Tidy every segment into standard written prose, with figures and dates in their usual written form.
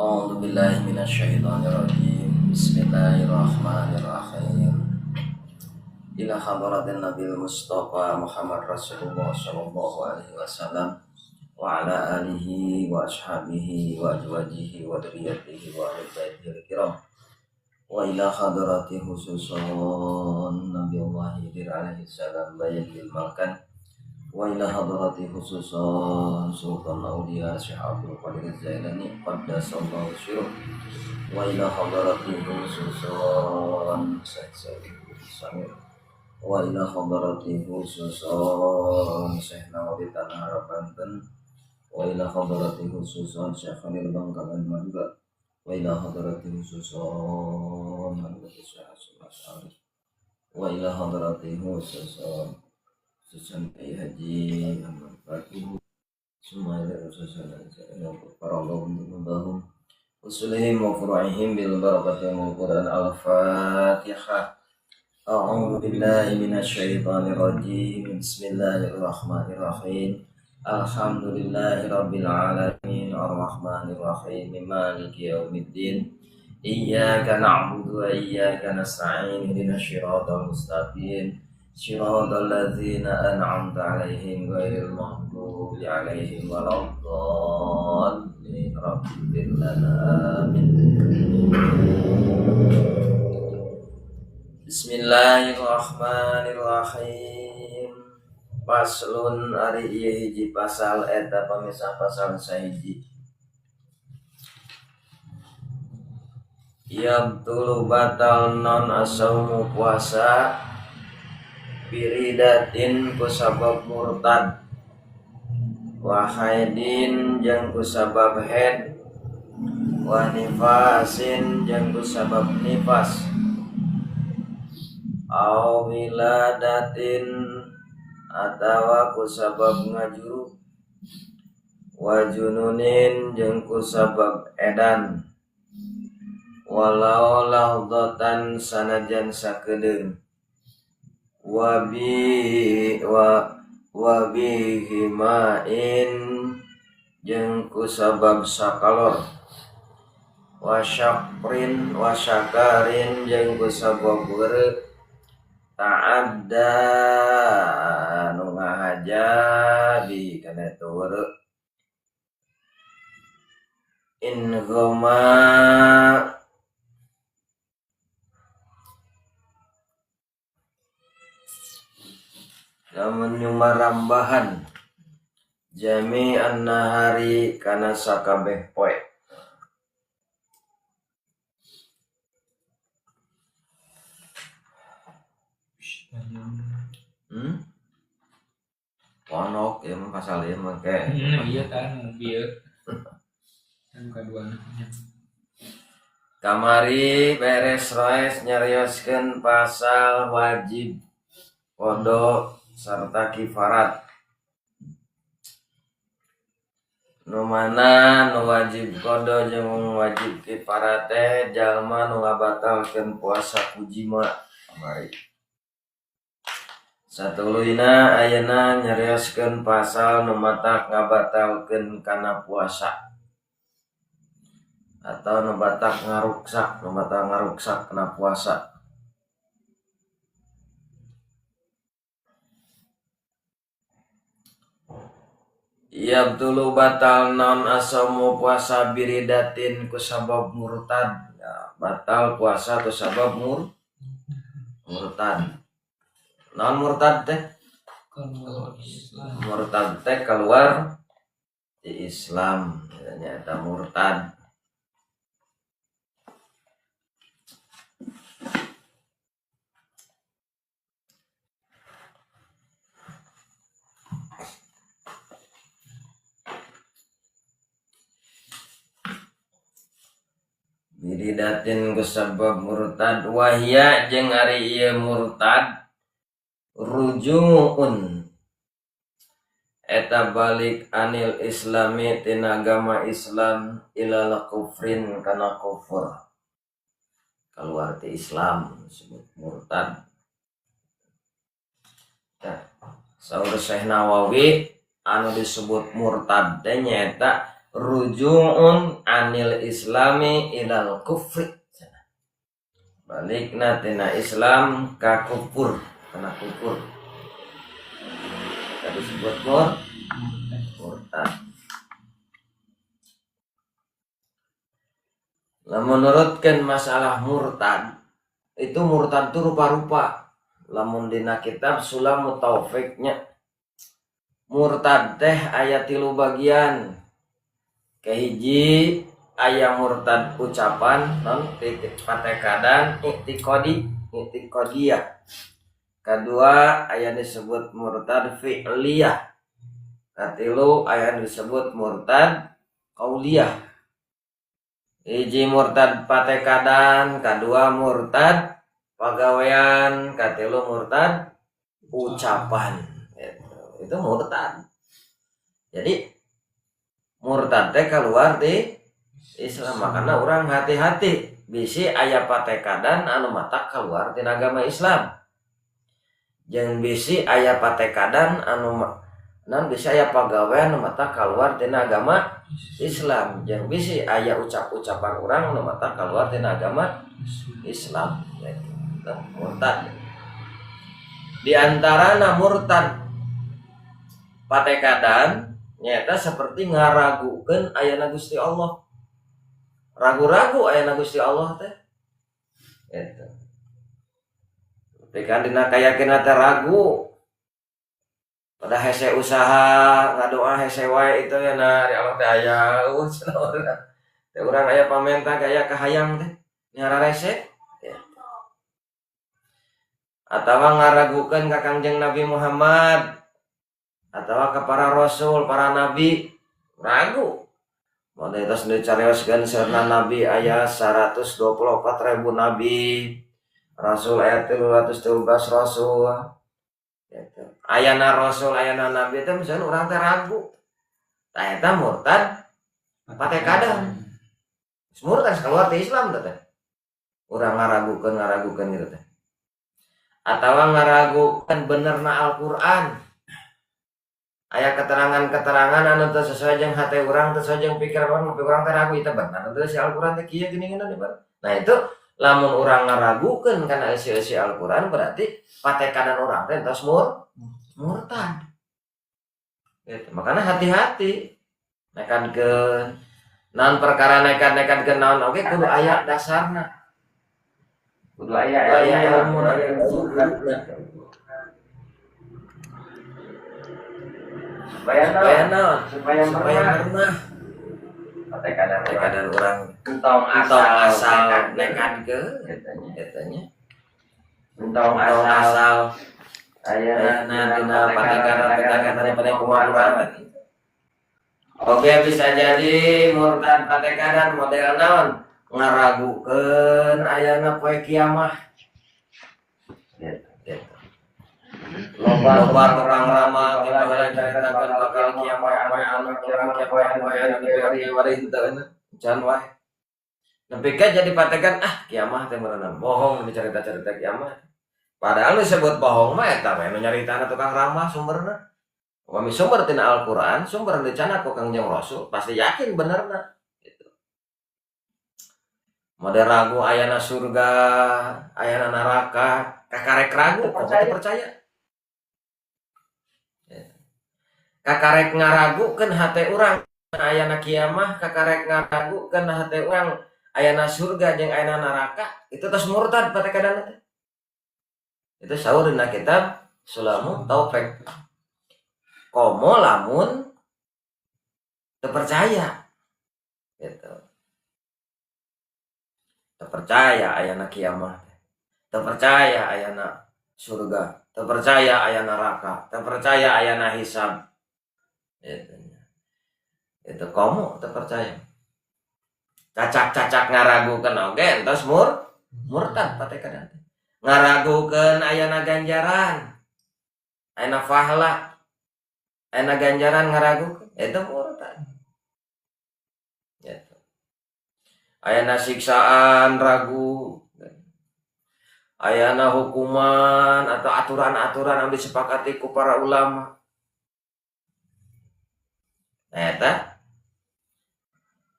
A'udzu billahi minasyaitonir rajim. Bismillahirrahmanirrahim. Ila hadratin Nabil Mustafa Muhammad Rasulullah sallallahu alaihi wasallam wa ala alihi wa ashabihi wa azwajihi wa dzurriyyatihi wa ahli baitihi kiram. Wa ila hadrati khususun Nabiullah Khidir alaihi salam bayyil malkan. Wa ila hadrati khususan Sultan Auliya Syekh Abdul Qadir Zailani qaddasallahu sirruh. Wa ila hadrati khususan Syekh Samir. Wa ila hadrati khususan Syekh Nawawi Tanah Banten. Wa ila hadrati khususan Syekh Khalil Bangkalan Madura. Wa ila hadrati khususan Syekh Hasan. Wa ila hadrati khususan Kiai Haji Muhammad Fatihu semuanya ususan yang para Allah untuk membangun usulihim wa furu'ihim bil barakati wal Quran al-Fatihah. A'udzu billahi minasyaitonir rajim. Bismillahirrahmanirrahim. Alhamdulillahi rabbil alamin arrahmanir rahim maliki yaumiddin. Iyyaka na'budu wa iyyaka nasta'in ihdinas siratal mustaqim. Shiratal ladzina an'amta 'alaihim ghairil maghdubi 'alaihim waladdallin. Rabbil alamin. Bismillahirrahmanirrahim. Paslun ari ieu hiji pasal eta pamisah pasal sahiji. Yabtulu batal non asaumu puasa biridatin kusabab murtad wa haidin jeung kusabab haid wa nifasin jeung kusabab nifas au wiladatin atawa kusabab ngajuruk wa jununin jeung kusabab edan walau lahdatan sanajan sakedeung wabihimain jeung kusabab sakalor wasyakarin jeung kusabab beureuh ta'adda nu ngahajabi kana eta beureuh in goma lamun nyumarambahan jami'an nahari kana sakabeh poe. Ponok ya mah pasal ieu mah ke. Iya kan bieu. Kan kaduana. Kamari beres roes nyarioskeun pasal wajib qada sarta kifarat. Nu mana nu wajib qada jeung wajib kifarat teh jalma nu ngabatalkeun puasa kujima kamari. Satuluyna ayeuna nyarioskeun pasal nu matak ngabatalkeun kana puasa atau nu matak ngaruksak kana puasa. Yabtulu batal non asamu puasa biridatin kusabab murtad. Ya, batal puasa kusabab murtad. Non murtad teh? Murtad teh keluar di Islam. Ternyata murtad. Biridatin kusabab murtad wahya jeung ari ieu murtad rujuun eta balik anil islami tina agama Islam ilal kufrin kana kufur keluar ti Islam disebut murtad. Saur Syekh Nawawi anu disebut murtad teh nyaeta rujuun anil islami ilal kufri, balikna tina Islam ka kufur, kana kufur tadi disebut murtad. Nah, menurutkan masalah murtad itu murtad itu rupa-rupa. Lamun dina kitab Sulamut Taufiknya murtad teh aya 3 bagian. Kahiji aya murtad ucapan non patekadan i'tiqadiyah. Kedua aya disebut murtad fi'liyah. Katilu aya disebut murtad qauliyah. Hiji murtad patekadan, kedua murtad pagawean, katilu murtad ucapan. Itu murtad. Jadi murtad teh keluar di Islam. Makanya orang hati-hati bisi aya patekadan anu mata keluar di agama Islam. Jeung bisi aya patekadan anu non bisa aya pagawean anu mata keluar di agama Islam. Jeung bisi aya ucapan orang anu mata keluar di agama Islam. Murtad. Di antarana murtad patekadan nyata seperti ngaragukeun ayana Gusti Allah. Ragu-ragu ayana Gusti Allah teh. Eta. Tapi kan dina kayakeun teh ragu. Pada hese usaha ngadoa hese wae itu ya na di Allah teh aya cenah urang. Teh urang aya pamenta aya kahayang teh nyara rese. Atawa ngaragukeun ka Kangjeng Nabi Muhammad atawa ke para rasul, para nabi, ragu. Model itu sendiri carioskeun seurna nabi aya 124.000 nabi, rasul aya 313 rasul. Gitu. Ayana rasul, ayana nabi itu misalnya orang teh ragu. Tah eta murtad patekadan. Murtad keluar di Islam teh. Urang ngaragukeun gitu teh. Atawa ngaragukeun benerna Al-Qur'an. Aya keterangan-keterangan anu teu sesuai jeung hate urang, teu sesuai jeung pikiran urang, tapi urang teh ragu eta bener teu si Al-Qur'an teh kieu gini nih. Nah itu lamun urang ngaragukeun kana isi Al-Qur'an berarti patekadan urang teh entos murtad. Gitu. Makanya hati-hati nekadkeun naon perkara nekad-nekadkeun naon oge kudu aya dasarna. Kudu aya ilmu supaya pernah patekadan orang entong asal nekadkeun katanya entong asal aya dina patekadan pada kumaha. Oke, bisa jadi murtad patekadan model naon ngaragukeun ayana poe kiamah. Loba tukang ramal kita ceritakan bakal kiamah anu dari warinteuan can wae. Nepi ka jadi patekan kiamah teh meureunan bohong dicerita-cerita kiamah. Padahal disebut bohong mah eta we nu nyaritana tukang ramal sumberna. Upami sumber tina Al-Qur'an, sumber dicana ku Kangjeng Rasul, pasti yakin benerna gitu. Model ragu ayana surga, ayana neraka, kakarek ragu, kok percaya. Kakarek ngaragukeun hate urang ayana kiamah, kakarek ngaragukeun hate urang ayana surga jeung ayana neraka, itu tos murtad patekadanna teh. Itu saur dina kitab Sulamut Taufik. Komo lamun teu percaya. Gitu. Teu percaya ayana kiamah. Teu percaya ayana surga, teu percaya ayana neraka, teu percaya ayana hisab. Itu komo terpercaya cacak-cacak ngaragukeun oge entos murtad patekadan ngaragukeun ayana ganjaran ayana pahala ayana ganjaran ngaragukeun itu murtad gitu. Ayana siksaan ragu ayana hukuman atau aturan-aturan yang disepakati ku para ulama. Eta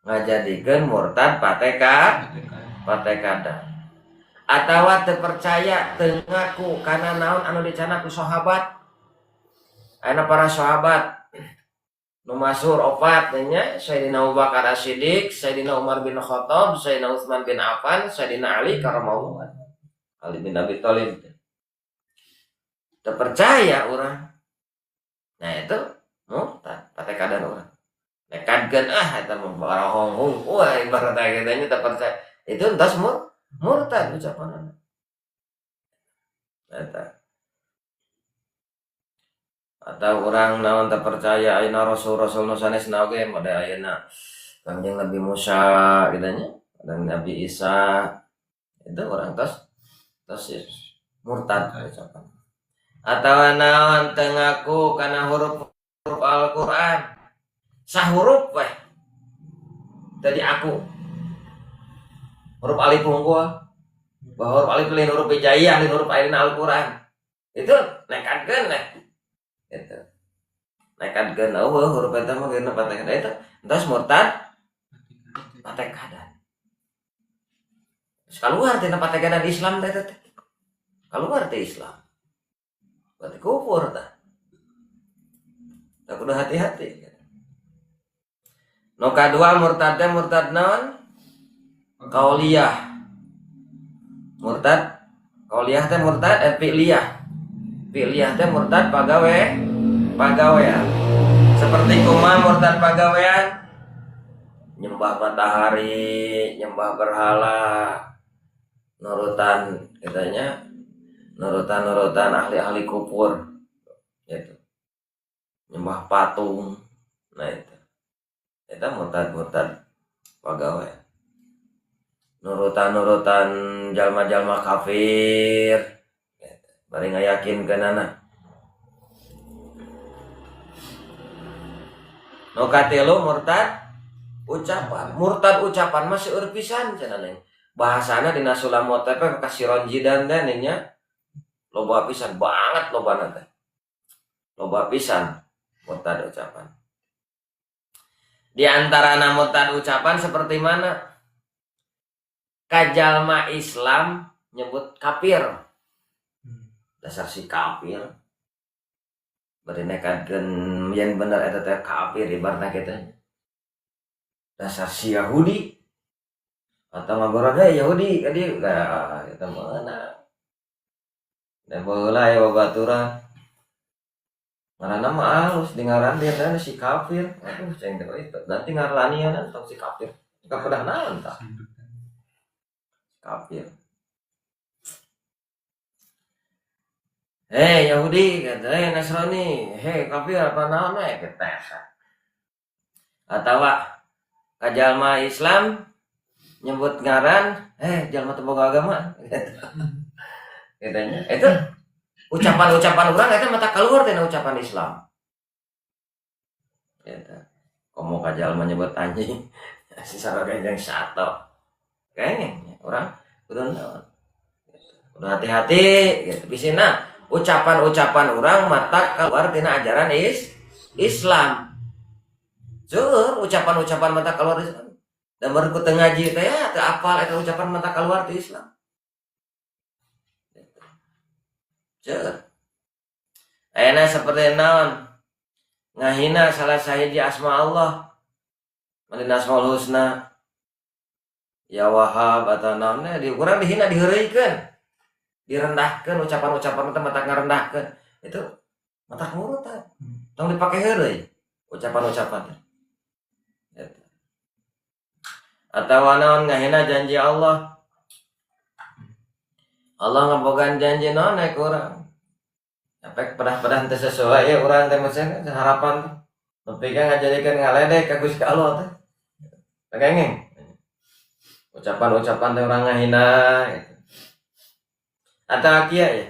ngajadikeun murtad patekadan atawa teu percaya teu ngaku kana naon anu dicana ku sahabat. Ana para sahabat nu masyhur opat nya Sayyidina Abu Bakar As-Siddiq, Sayyidina Umar bin Khattab, Sayyidina Utsman bin Affan, Sayyidina Ali karamallahu wajhah, Ali bin Abi Thalib. Teu percaya urang. Nah itu murtad patekadan urang. Nekadkeun eta mah barahong wah ibaratna kitanya teu percaya. Itu entas murtad ucapanna. Eta atau orang naon tak percaya ayeuna rasul nu sanesna oge mode ayeuna Kangjeng Nabi Musa kitanya dan Nabi Isa itu orang tas murtad ucapan. Atawa naon teu ngaku kana huruf Al-Qur'an sahuruf weh tadi aku huruf alif unggul bahwa huruf alif lain huruf hijaiyah lain huruf ayeuna Al-Qur'an itu nekadkeun itu nekadkeun eueuh huruf eta mah geuna patekadan eta entos murtad patekadan. Terus keluar tina patekadan Islam teh teh. Keluar teh Islam. Berarti kufur tah. Tak kudu hati-hati. Nu kadua murtad teh murtad naon? Qauliyah. Murtad qauliyah teh murtad fi'liyah. Fi'liyah teh murtad pagawean. Seperti kumaha murtad pagawean? Nyembah matahari, nyembah berhala, nurutan katanya, nurutan ahli-ahli kupur. Gitu. Nyembah patung. Nah itu. Eta murtad pagawean. Nurutan jalma-jalma kafir. Bari ngayakinkeunana. Nu katilu murtad ucapan. Murtad ucapan mah seueur pisan cenah neng. Bahasana dina Sulamot teh kasiron jidan teh nya loba pisan banget lobana teh. Loba pisan murtad ucapan. Di antarana murtad ucapan seperti mana? Kajalma Islam nyebut kafir. Dasar si kafir bari nekadkeun yen bener eta teh kafir ibaratna kitu dasar si Yahudi atau ngagorog Yahudi kadi eta mana da baheula aya babaturan ngaranna mah alus di ngaran dia teh si kafir aduh ceng teh itu nanti ngarlanian tong si kafir kapedah naon tah kafir. Hei Yahudi, kata Nasrani, hei kafir apa naon we kita. Atawa kajalma Islam nyebut ngaran, jalma teu boga agama. Katanya, itu ucapan-ucapan urang eta mata keluar tina ucapan Islam. Eta. Komo kajalma nyebut anjing, si sareng sato. Kayaknya orang kudu naon. Kudu hati-hati gitu bisina. Ucapan-ucapan orang mata keluar tina ajaran Islam. Seueur ucapan-ucapan mata keluar Islam. Da merku teu ngaji teh teu apal eta ucapan mata keluar ti Islam. Seueur. Ayeuna seperti naon? Ngahina salah sahiji asma Allah. Manina Asmaul Husna. Ya Wahhab atawa naon di urang dihina diheureuikeun. Direndahkan ucapan-ucapan itu mata ngarendahkan itu mata murtad tong dipake heureuy ucapan-ucapan gitu. Atawa naon ngahina janji Allah ngabogaan janji naon ka urang sampai pedah-pedah teu sesuai ya urang teh mesen harapan nepi ka ngajadikeun ngaledek ka Gusti Allah teh kengeng ucapan-ucapan teh urang ngahina gitu. Atau kia ya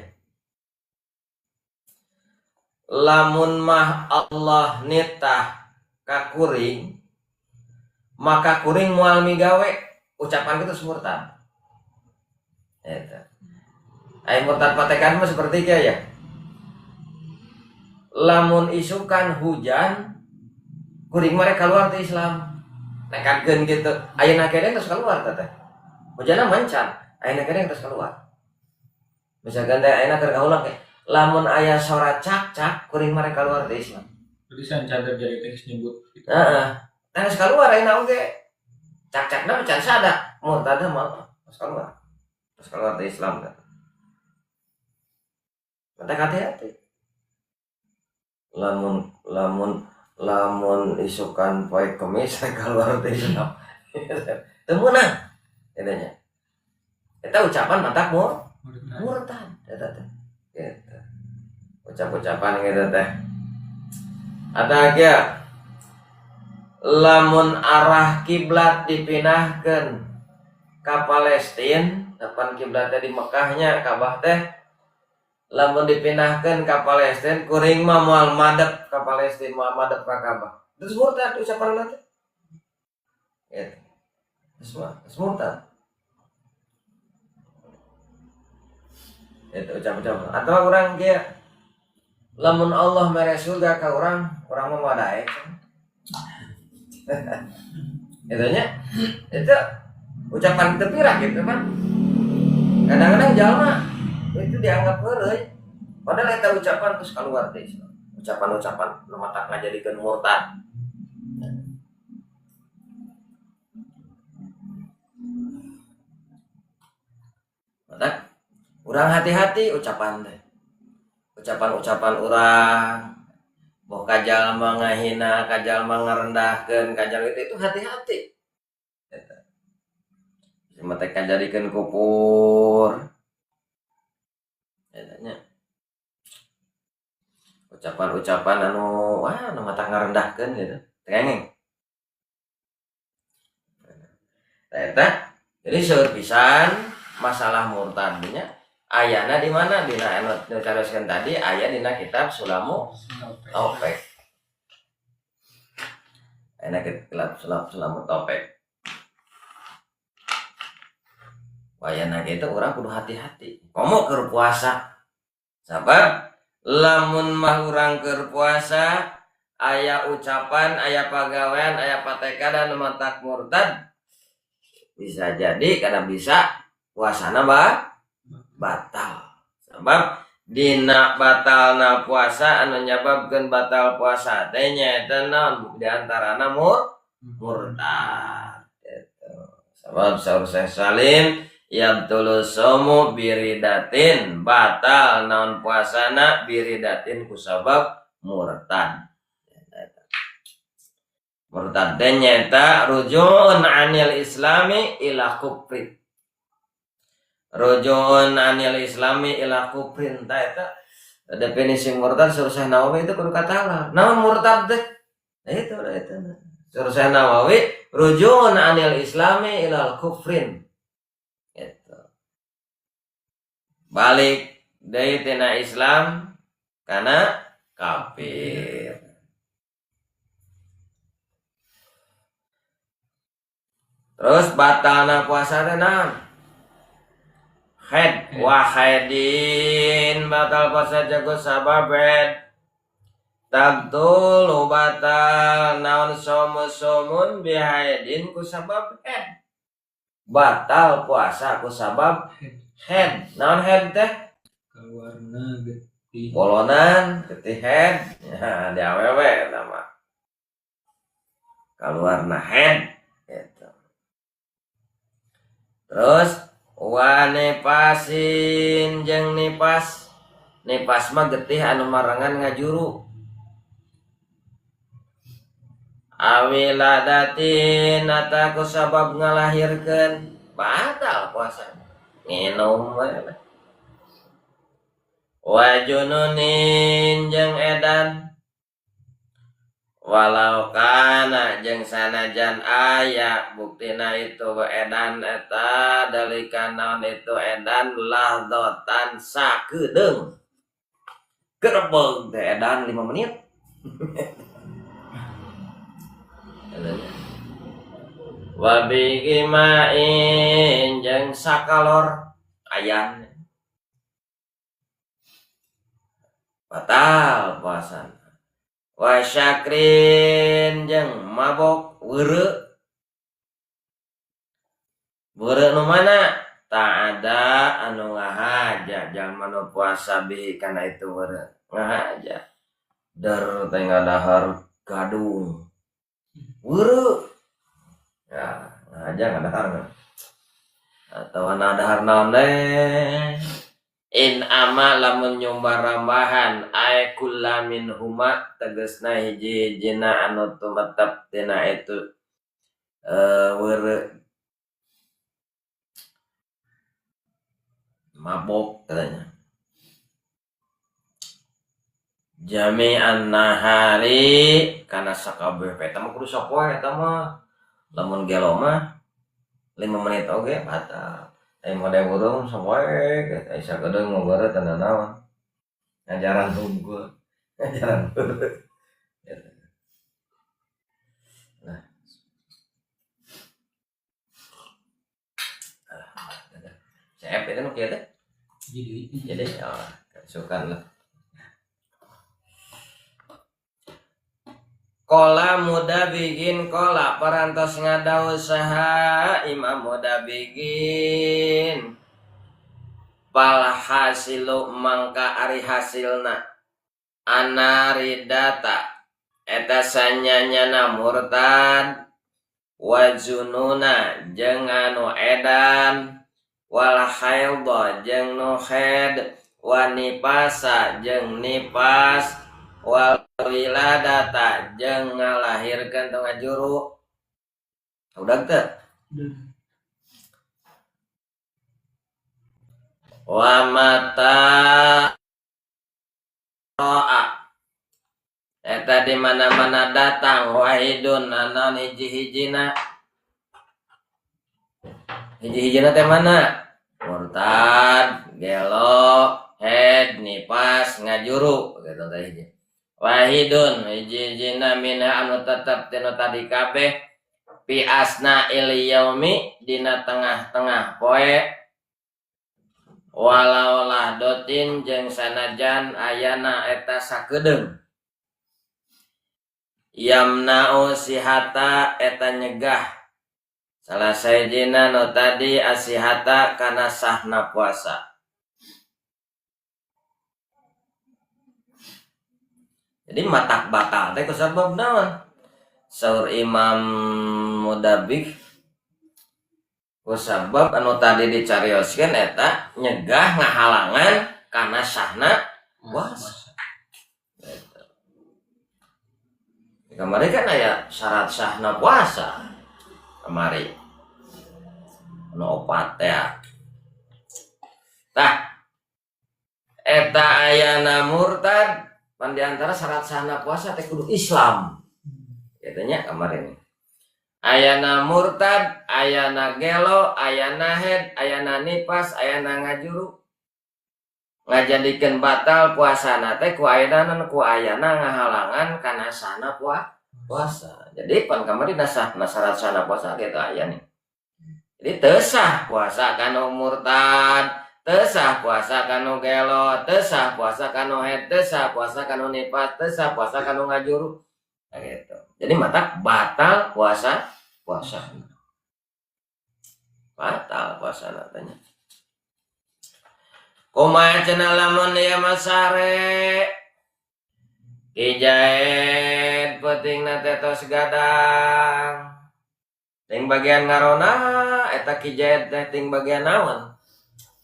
lamun mah Allah nitah ka kuring maka kuring moal migawe ucapan kitu murtad eta ai murtad patekan mah seperti kia ya lamun isukan hujan kuring mare keluar ti Islam nekatkeun kitu. Ayeuna keneh geus keluar teh. Hujana mancan, ayeuna keneh geus keluar. Misalkan teh ayeuna keur kaulah ke lamun aya suara cak-cak kuring mare keluar teh Islam. Jadi saya cadar jadi teknis nyebut. Heeh. Tah geus keluar ayeuna oge. Cak-cakna can sada, murtad mah geus keluar. Geus keluar teh Islam teh. Mata hati-hati. Lamun isukan poe kemis keluar teh Islam. Teu meunang katanya. Eta ucapan mantap murtad eta teh. Gitu. Ucap-ucapan gitu teh. Ada ge lamun arah kiblat dipindahkeun ka Palestina, depan kiblatnya di Mekahnya Ka'bah teh lamun dipindahkeun ka Palestina kuring mah moal madep ka Palestina, moal madep ka Ka'bah. Terus murtad ucapan teh. Gitu. Terus murtad. Itu ucap-ucapan. Atau orang kia lamun Allah mere surga ka orang mah wadae. Itunya itu ucapan tepira gitu kan. Kadang-kadang jalma itu dianggap heureuy. Padahal eta ucapan terus keluar teh Islam. Ucapan-ucapan nu matak ngajadikeun murtad. Matak urang hati-hati ucapan teh. Ucapan-ucapan urang boh kajal mah ngahina, kajal mah ngarendahkeun, kajal itu hati-hati. Eta. Cuma teh kajadikeun kufur. Etanya. Ucapan-ucapan anu mata ngarendahkeun gitu. Tengeng. Eta jadi seueur pisan masalah murtad nya ayana di mana dina anu caroskeun tadi aya dina kitab Sulamu Topek. Aya kitab Sulamu Topek. Wayana gitu urang kudu hati-hati. Komo keur puasa. Sabab lamun mah urang keur puasa aya ucapan, aya pagawean, aya patekadan mantak murtad bisa jadi karena bisa puasana batal. Sebab dina batalna puasa anu nyababkeun batal puasa teh nyaeta naon di antarana murtad. Gitu. Sebab saur Syekh Salim yabtulu somu biridatin batal naon puasana biridatin kusabab murtad. Murtad teh nyaeta rujuun anil islami ila kufri. Rujuun anil islami ila kufrin ta eta definisi murtad saur Syekh Nawawi itu kudu katalah. Naon murtad teh? Itu. Saur Syekh Nawawi rujuun anil islami ila kufrin. Gitu. Balik deui tina Islam kana kafir. Terus batalna puasa teh naon? Haid wa haidin batal puasa jago sababed. Tabtul batal naon somun bihaidin ku sabab haid. Batal puasa ku sabab haid. Naon haid teh? Keluarna getih. Bolonan getih haid. Ya, di awewe nama. Keluarna haid. Gitu. Terus wa nipasin jeung nipas mah getih anu marangan ngajuru awiladatin ataku sabab ngalahirkeun batal puasa nginum wa jununin jeung edan walau kana jeung sanajan aya buktina itu edan eta dalika naon itu edan lahdotan sakedeung gerebeg teh edan 5 menit wa bigimain jeung sakalor ayan batal puasa wa syakrin jeung mabok weureu Beureuh nu mana? Tak ada anu ngahaja jalma nu puasa bihi kana itu beureuh. Ngahaja. Der teh ngadahar gadung. Beureuh. Ya, ngahaja ngadahar. Atau ngadahar naon teh? In ama lamun nyumbar rambahan ay kullamin huma tegasna hiji-hijina anu tumetep tina itu weureuh mabok katanya. Jami'an nahari kana sakabeh eta mah kudu sapoe eta mah. Lamun gelo mah 5 menit oge batal. Mode burung sapoe eta sakedeung mah beureuh teu naon. Ngajaran unggul. Ngajaran beureuh. Nah. Cep itu nu kieu teh. Jadi sukan lah. Kola muda bikin kola parantos ngada usaha Imam muda bikin pal hasilu mangka ari hasilna anaridata eta sanyanyana murtad wajununa jeung anu edan wal haidha jeung nu haid wa nipasa jeung nipas wal wiladata jeung ngalahirkeun tong ngajuru. Udah teu? Wa mata roa eta di mana-mana datang wahidun nanon hiji-hijina. Hiji-hijina teh mana? Murtad, gelo, head, nipas, ngajuru gitu teh hiji. Wahidun hiji-hijina minha anu tetep tinu tadi kabeh pi asna il yaumi dina tengah-tengah poe walau lahdotin jeung sanajan ayana eta sakedeung yamna'u sihata eta nyegah salah sajina nu tadi asihata kana sahna puasa. Jadi matak batal teh kusabab naon? Saur Imam Mudabik kusabab anu tadi dicarioskeun eta nyegah ngahalangan kana sahna puasa. Kamari kan aya syarat sahna puasa. Kamari anu opat teh. Tah eta ayana murtad pan diantara syarat sahna puasa teh kudu Islam. Katanya kemarin. Ayana murtad, ayana gelo, ayana head, ayana nipas, ayana ngajuru. Ngajadikeun batal puasana teh ku ayana ngahalangan kana sahna puasa. Jadi pan kemarin syarat sahna puasa kitu aya nih. Jadi teu sah puasa kana murtad, teu sah puasa kanu gelo, teu sah puasa kanu head, teu sah puasa kanu nipas, teu sah puasa kanu ngajuru. Nah, gitu. Jadi mata batal puasa. Batal puasa natanya. Kumaha cenah lamun ieu masare Kijaid peutingna teh tos gadang. Ting bagian ngarona eta kijaid teh ting bagian naon?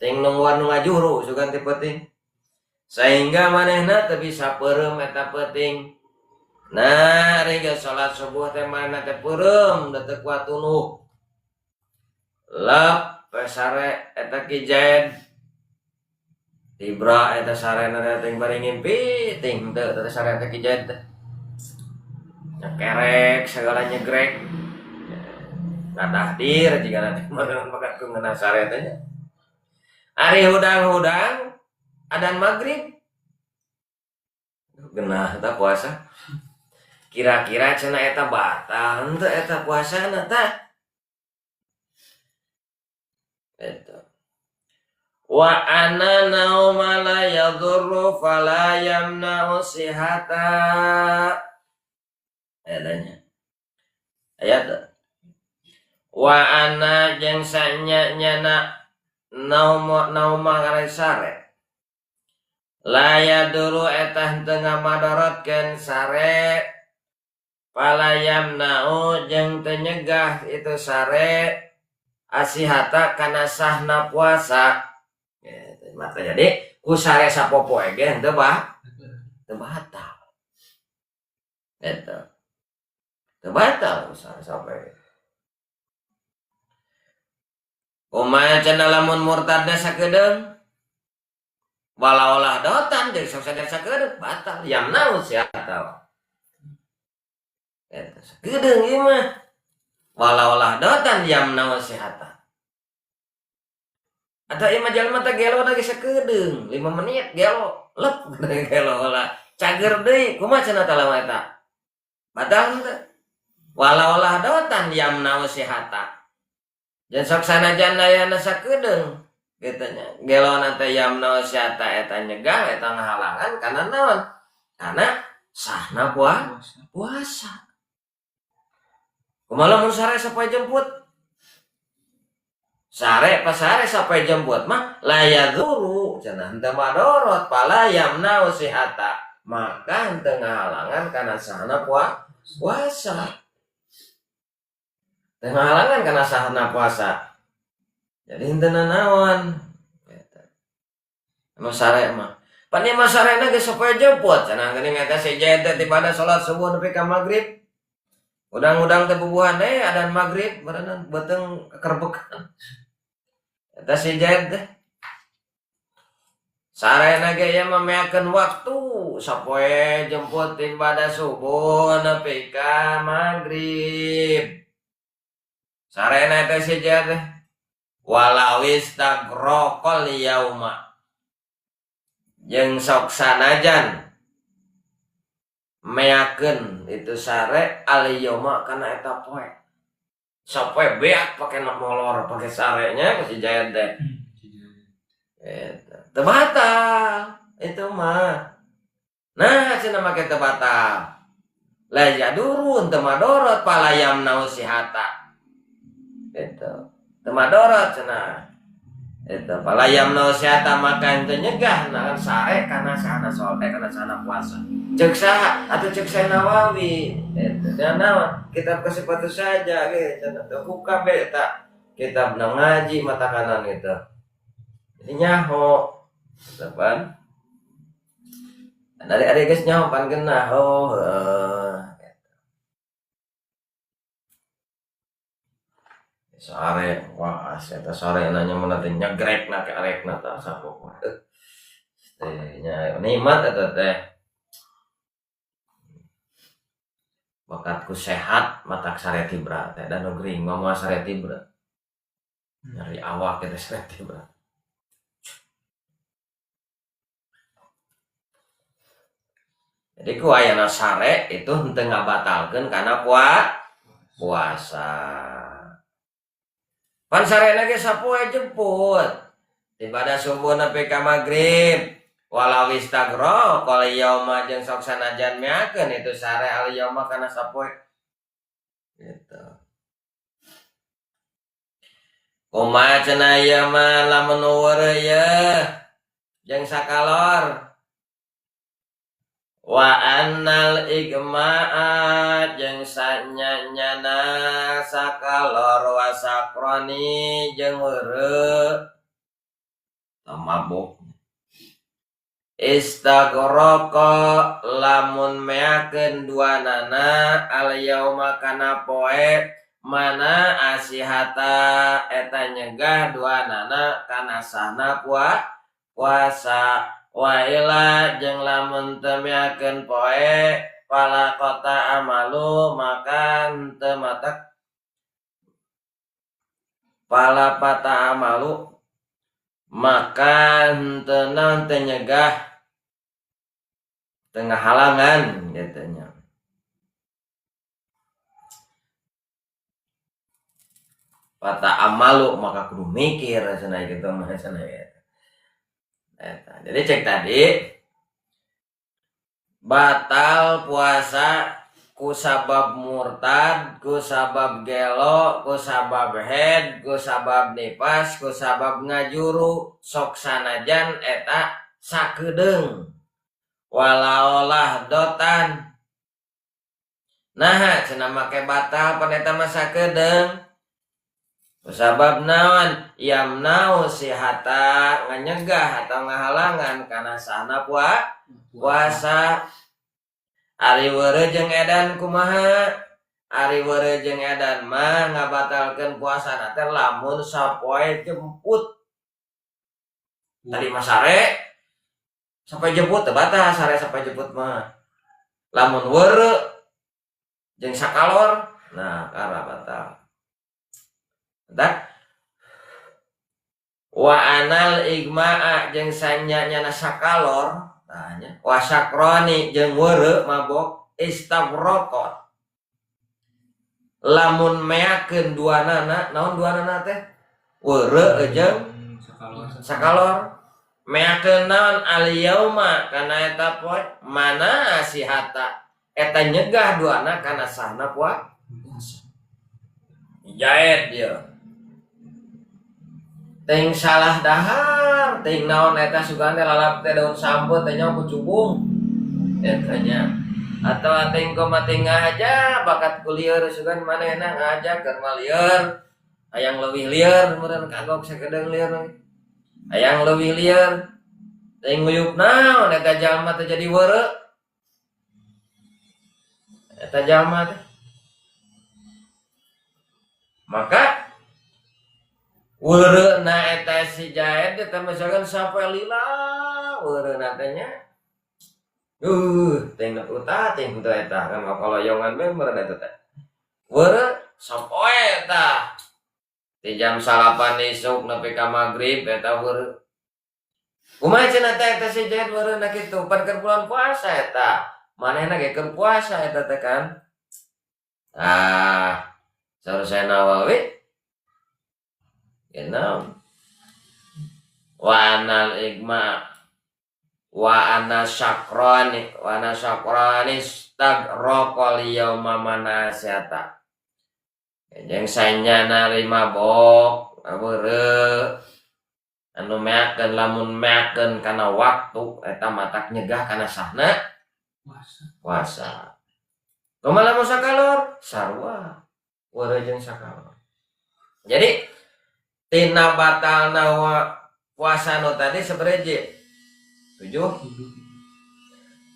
Ting nungguan nu ngajuru sugan ti peuting. Sehingga manehna teu bisa peureum eta peuting. Nah, riga salat subuh teh mana teh peureum da teu kuat tunuh. Lap pesare eta kijaid. Tibra eta sarena teh ting bari ngimpi, ting teu teh sare eta kijaid teh. Nyekerek segala nyegrek. Nadahdir jika nanti makan kengena sare teh. Ari hudang-hudang adan maghrib. Genah eta puasa. Kira-kira cenah eta batal henteu eta puasana tah. Eta. Wa ana nauma la yadurru fala yamna'u sihata. Ayatnya. Ayat. wa ana jeung sanyana nauma kare sare laya dulu etah tengah madorotkeun sare palayam nau jeung teu nyegah itu sare asihata kana sahna puasa. Gitu. Maka jadi ku sare sapopoe ge teu batal. Gitu. Teu batal ku sare sapoe. Kumaha cenah lamun murtadna sakedeung walau olah dotan jeung sok sadar sakedeung batal yamna sia atawa. Eta sakedeung ieu mah walau olah dotan yamna sihata. Ada ieu mah jalma teh gelo da geus sakedeung 5 menit gelo lep gelo olah cager deui kumaha cenah talama eta batal teh walau olah dotan yamna sihata. Jan sok sanajan dayana sakedeung kitu nya gelona teh yamna sihata eta nyegah eta ngahalangan kana naon kana sahna puasa. Kumaha mun sare sapoe jemput sare pas sare sapoe jemput mah layadzuru cenah henteu madorot pala yamna sihata maka henteu ngahalangan kana sahna puasa. Teu ngahalangan kana sahna puasa. Jadi henteu naon. Anu sare mah. Pan ieu mah sarena geus sapoe jemput cenah geuning eta sejen teh daripada salat subuh nepi ka magrib. Udang-udang teh bubuhan adan magrib barenang beteung kekerbekan. Eta sejen teh. Sarena ge ieu mah meakeun waktu sapoe jemput ibadah subuh nepi ka magrib. Sarena teh sejen teh walawis tagrokol yauma jeung sok sanajan meakeun itu sare aliyoma kana eta poe sapoe beak pake molor pake sarenya masih jaya teh eta teu batal itu mah nah cenah make teu batal la jadurun teu madorot palayam nausihata itu teu madorot cenah itu palayam nausihata maka ente nyegah nah sare kana sahana soleh kana sahana puasa cek saha atau cek saya Nawawi eta dan naon kitab kesepatu saja ge cenah teu buka be eta kitab na ngaji mata kanan itu jadi nyaho depan dari geus nyaho pan geunah sare wah eta sare nanya mana teh nyegrekna ke arekna tah sapopo teh nya nikmat eta teh bakatku sehat matak sare tibra teh dan gering ngomong sare tibra nyari awak kita sare tibra jadi ku ayana sare itu henteu ngabatalkeun kana puasa. Pan sarena ge sapoe jemput ibadah subuh nepi ka magrib walau istagro qol yauma jeung sok sanajan meakeun itu sare al yauma kana sapoe gitu. Kumaha cenah ieu mah lamun weureuyeuh jeung sakalor wa annal igma'a jeung sanyanyana sakalor wa sakroni jeung weureu mabuk istaghraqa lamun meakeun duanana al yauma kana poe mana asihata eta nyegah duanana kana sahna puasa wa ila jeung lamun teu meakeun poe pala kota amalu maka teu matak pala pata amalu maka teu naon teu nyegah tengah halangan gitu nya pata amalu maka kudu mikir cenah kitu mah cenah ya. Jadi cek tadi batal puasa ku sabab murtad, ku sabab gelo, ku sabab head, ku sabab nipas, ku sabab ngajuru sok sanajan eta sakedeung walaolah dotan. Nah cenah make batal pan eta mah sakedeung ku sabab naon yamnau sihata nganyegah atau ngahalangan kana sahna puasa. Ari weureu jeung edan kumaha? Ari weureu jeung edan mah ngabatalkeun puasana teh lamun sapoe jemput. Tadi mah sare sampai jemput teu batas, sare sampai jemput mah. Lamun weureu jeung sakalor, nah kara batal. Dak wa anal igma'a jeung sanyanya sakalor tanya wasakroni jeung weureu mabok istabrokot lamun meakeun duanana naon duanana teh weureu jeung sakalor meakeun naon al-yauma kana eta poe mana asihata eta nyegah duana kana sahna puasa jaet dia ting salah dahar ting naon eta sugan teh lalap teh daun samput teh nya kucubung eta nya atau ting koma tingah aja bakat kulieur sugan manehna ngajak keur malieur hayang leuwih lieur meureun kagok sakedeung lieur hayang leuwih lieur ting nguyup naon eta jalma teh jadi weureu eta jalma teh maka weureu na eta si jaet eta misalkan sampai lila weureu na teh nya tengok utah tengok utah eta kan ngapaloyongan we meureun eta teh weureu sapoe eta di jam 8 isuk nepi ka magrib eta weureu kumaha cenah teh eta si jaet weureu na kitu pan keur bulan puasa eta manehna ge keur puasa eta teh kan sarusna Nawawi kenal wa anal igma wa ana syakrani stagraqal yauma manasiata jeung sanyana lima bok weureu anu meakeun lamun meakeun kana waktu eta matak nyegah kana sahna puasa kumaha lamun sakalor sarua weureu jeung sakalor jadi tina batalna puasa nu tadi sabereje 7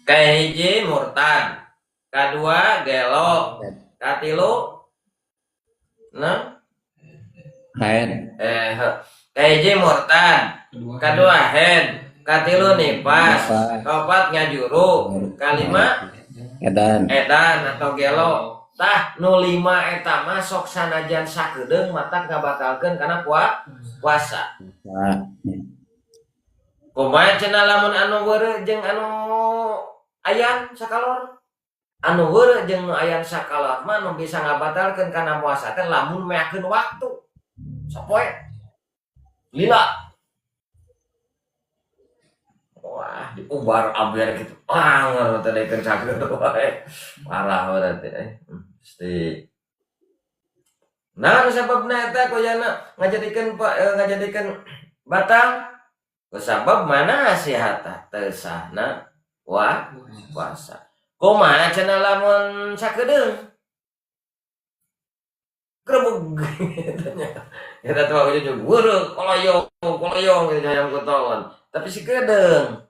kahiji murtad kadua gelo katilu nah haid kahiji murtad kadua haid katilu nipas kaopat ngajuru kalima edan atau gelo tah nu 5 eta mah sok sanajan sakedeung matak ngabatalkeun kana puasa. Kumaha cenah lamun anu weureu jeung anu ayan sakalor? Anu weureu jeung nu ayan sakalor mah nu bisa ngabatalkeun kana puasa teh lamun meakeun waktu. Sapoe lila. Wah, diubar aber gitu. Ngeur teh dekeun sakedeung wae. Parah berarti pasti. Nah, sababna eta koyana ngajadikeun batal ku sabab mana sihata teu sahna puasa. Kumaha cenah lamun sakedeung? Grebeg tanya. Eta tuh ujug weureu koloyong gitu hayang kutawan. Tapi sikedeung.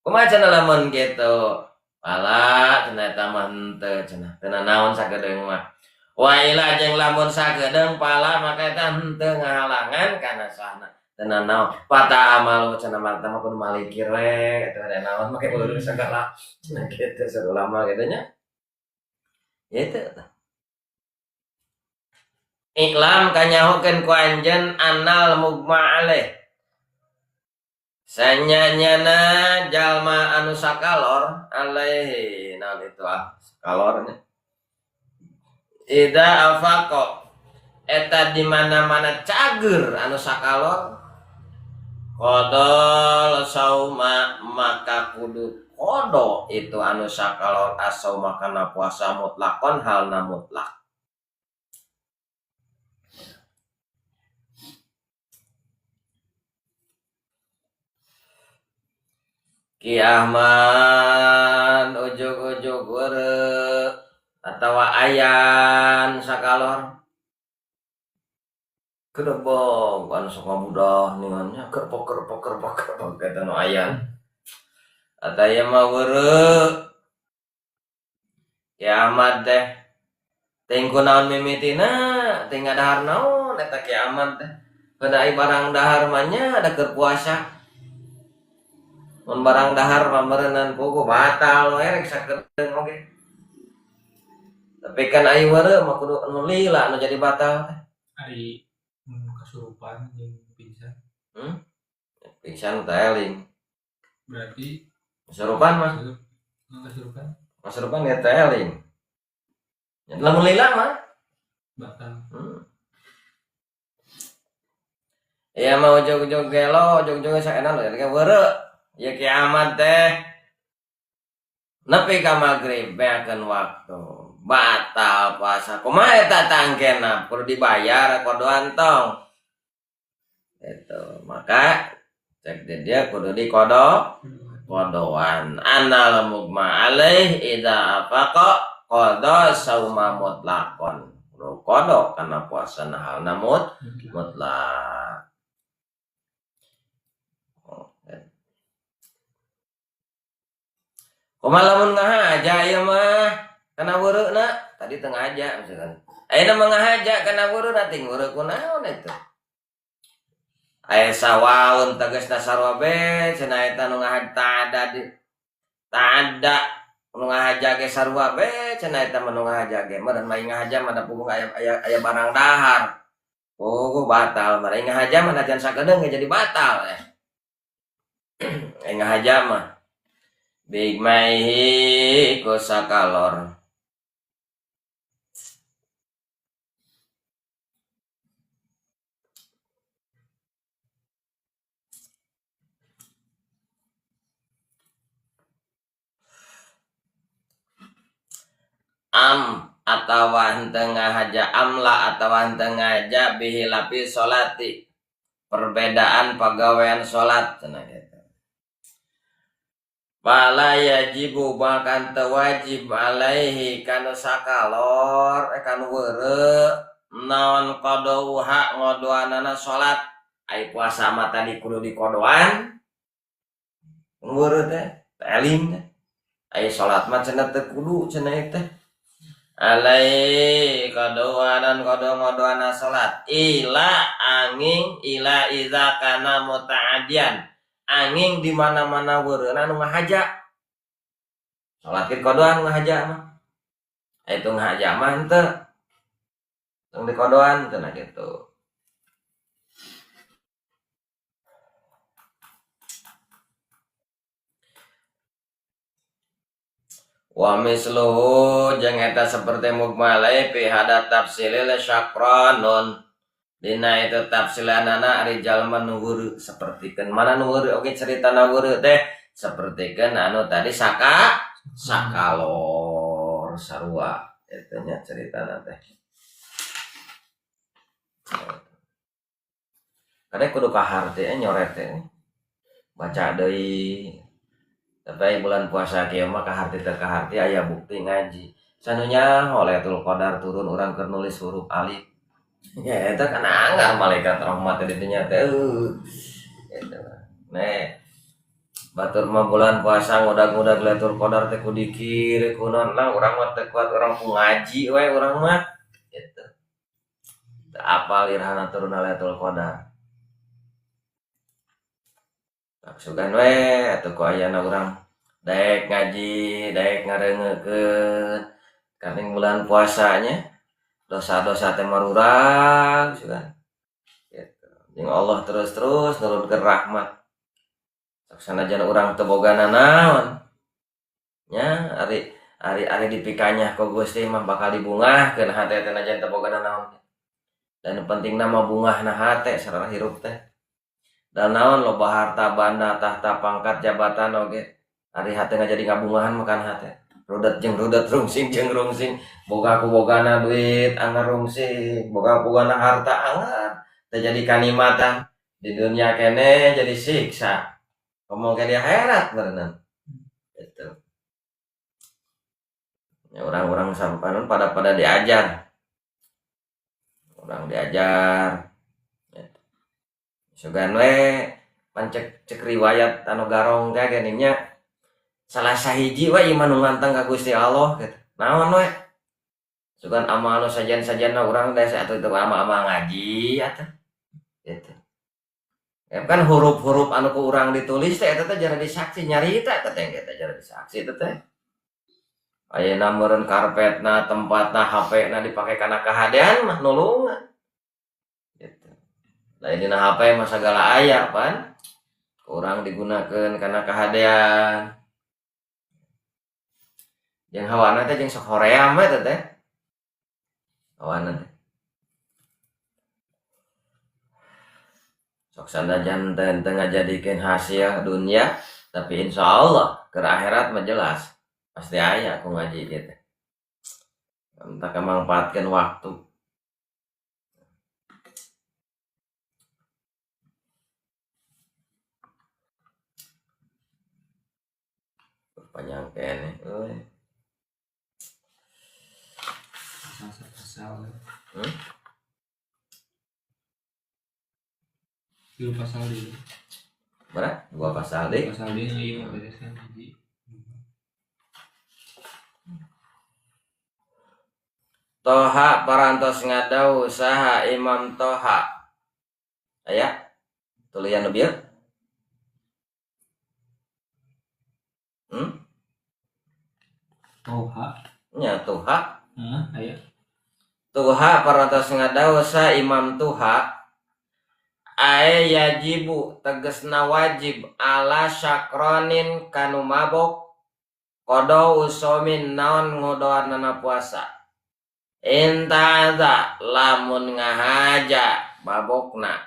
Kumaha cenah lamun kitu? Pala cenah eta mah henteu cenah. Teu naon sakedeung mah. Waila jeung lamun sakedeung pala maka eta henteu ngahalangan kana sahna. Teu naon. Pata amal cenah mah kudu malikir we eta ada naon make ulun sagala. Cenah kitu sarulama kitu nya. Ya itu. Iklam kanyahokeun ku anjeun anal mugma alaih. Sanyanyana jalma anu sakalor alaihi naon itu sakalornya ida afaqo eta di mana-mana cager anu sakalor Qodol sauma maka kudu kodo itu anu sakalor asauma kana puasa mutlakon halna mutlak. Ki Ahmad ujug-ujug weureu atawa ayan sakalor kerebong kan sok ngabudah ningannya kerpok eta nu ayan ataya mah weureu Ki Ahmad teh teuing kunaon mimitina teuing ngadahar naon eta Ki Ahmad teh kada ai barang dahar mah nya ada keur puasa. Mun barang dahar pamerenan pugu batal we rek sakedeung oge. Tapi kan aya weureu mah kudu anu lila anu jadi batal teh. Ari kasurupan jeung pingsan. Pingsan teh eling. Berarti Kasurupan mah, kasurupan kasurupan ya teh eling. Lamun lila mah batal. ya mau ujug-ujug gelo, ujug-ujug saenan lho ya weureu. Ya Ki Ahmad teh nepi ka magrib beakeun waktu batal puasa. Kumaha eta tangkena kudu dibayar kodoan tong. Itu maka cek dia kudu dikodo kodoan. Anal mugma alaih idza afaqa qada sauma mutlaqon. Kudu kodo kana puasa halna mutlak. Kumalamun ngahaja ieu mah kana weureuna tadi teu ngahaja misalkan. Ayeuna mah ngahaja kana weureuna ting weureun kunaon eta. Aya sawaun tegasna sarua be cenah eta nu ngahaja ta'ada nu ngahaja ge sarua be cenah eta mah nu ngahaja ge meureun mah ngahaja mah da punggung aya barang dahar. Puguh batal mah ngahaja mah najan sakedeung ge jadi batal ya. Ngahaja mah Big Maihi ku sakalor. Atawa henteu ngahaja amla atawa henteu ngahaja bihilapi sholati. Perbedaan pagawean salat cenah kitu. Fala yajibu bahkan tewajib alaihi kanu sakalor kanu weureu naon qadauha ngodoanana salat ai puasa mah tadi kudu dikodoan weureu teh eling teh ai salat mah cenah teu kudu cenah teh alai qadauanan ngodoana salat ila angin ila iza kana muta'addian angin di mana-mana weureunan nu ngahaja. Salat ke kodoan ngahaja mah. Itu ngahaja mah henteu. Tong di kodoan cenah kitu. Wa misluhu jeung eta saperti mukmalai fi hada tafsilil syakranun. Dina itu tafsilanana ari jalma nu weureu sapertikeun mana nu weureu oge caritana weureu teh sapertikeun anu tadi sakalor sarua eta nya caritana teh. Kade kudu kahar teh nyoret teh. Baca deui. Tapi bulan puasa kieu mah kahar teh aya bukti ngaji. Sanunya Lailatul Qadar turun urang keur nulis huruf alif. Ya eta kan anggar malaikat rahmat di dinya teh. Eta. Nih. Batur mah bulan puasa ngodag-ngodag Lailatul Qadar teh ku dikir kunaon lah urang mah teu kuat urang ku ngaji we urang mah. Gitu. Teu apal irahana turun Lailatul Qadar. Taksugan we atuh ku ayana urang daek ngaji, daek ngareungekeun kaning bulan puasanya. Dosa-dosa teh marurang kan gitu. Jeung Allah terus-terus nurunkeun rahmat. Saksanajan urang teu bogana naon nya ari dipikanya ku Gusti mah bakal dibungahkeun hate teh najan teu bogana naon. Dan pentingna mah bungahna hate sareng hirup teh. dan naon loba harta banda tahta pangkat jabatan oge ari hate jadi ngabungahan makan hate rudet jeung rudet rungsing jeung rungsing boga ku bogana duit anggar rungsing boga ku bogana harta anggar teu jadi kanikmatan di dunia kene jadi siksa ngomong ke dia herat berenang itu ya orang-orang sampai pada diajar orang diajar sugan we pancek cek riwayat anu garong teh geuninnya salah sahiji we iman nu nganteng ka Gusti Allah gitu naon we sugan amal anu sajan-sajanna urang teh atuh teu ama-ama ngaji atuh gitu ya kan huruf-huruf anu ku urang ditulis teh eta teh jara disaksi nyarita teh eta jara disaksi teh ayeuna meureun karpetna tempatna HP-na dipake kana kahadean mah nulungan gitu. Lain dina HP mah sagala aya pan. Urang digunakeun kana kahadean. Jeung hawana teh jeung sok hoream we teh. Hawana teh. Sok sanajan teu ngajadikeun hasil dunia, tapi insyaallah ke akhirat mah jelas. Pasti aya aku ngaji gitu. Entah kemanfaatkan waktu. Panjang kene. Pasal. Tilu pasal di. Mana? Gua pasal deh. Pasal di ieu bereskan hiji. Toha parantos ngadau saha Imam Toha. Aya tulian nu bieu. Toha. Nya Toha. Aya. Toha parantos ngadau saha Imam Toha. Ae yajibu tegesna wajib ala syakronin kanu mabok kodo usomin naon ngodoanana puasa. Intaza lamun ngahaja mabokna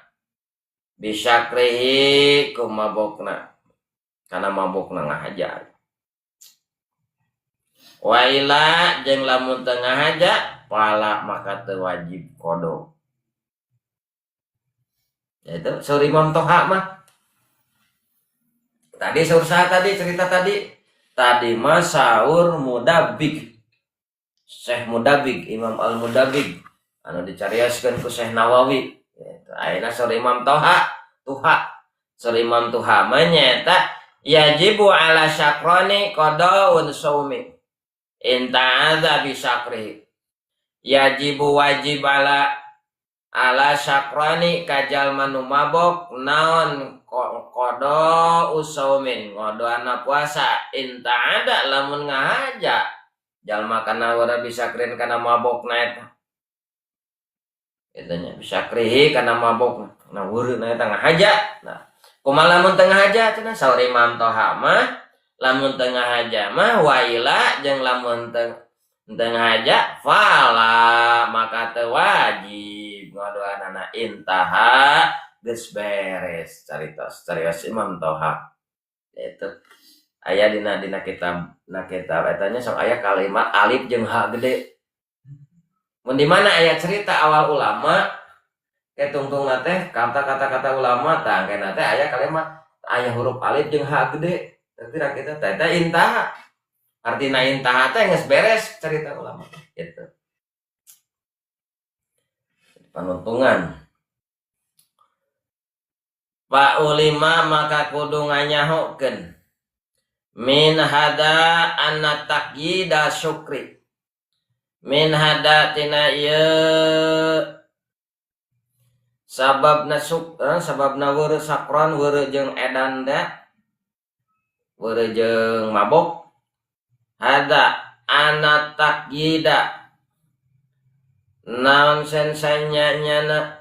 bisyakrihi ku mabokna kana mabokna ngahaja waila jeung lamun teu ngahaja pala maka teu wajib kodo itu saur Imam Toha mah tadi saur saha tadi cerita tadi mah saur Mudabik Syekh Mudabik, Imam Al-Mudabik anu dicarioskeun ku Syekh Nawawi. Ayeuna saur Imam Toha, saur Imam Toha mah nyaeta yajibu ala syakroni qadaun shaumi. Inta'adza bi syakri. Yajibu wajib ala syakroni kajalma nu mabok naon qada usaumin ngodoana puasa inta'ada lamun ngahaja jalma kana wara bisa keren kana mabokna eta etanya bisa krihi kana mabokna na weureuna eta ngahaja nah kumaha lamun teu ngahaja cenah saur Imam Toha mah lamun teu ngahaja mah waila jeung lamun teu ngahaja fala maka teu wajib ngadoanana intaha geus beres caritos Imam Toha itu aya dina kitab etanya sok aya kalimat alif jeung ha gede. Mun di mana aya cerita awal ulama ketungtungna teh kata-kata ulama tah kana teh aya kalimat aya huruf alif jeung ha gede. Tapi ra kitu teh intaha. Artina intaha teh geus beres cerita ulama gitu. Panuntungan. Pak ulima maka kudu nganyahokeun min hada anna taqyida syukri min hada tina ieu sababna weureu sakron weureu jeung edan da weureu jeung mabok hada anna taqyida naon sensanya nyana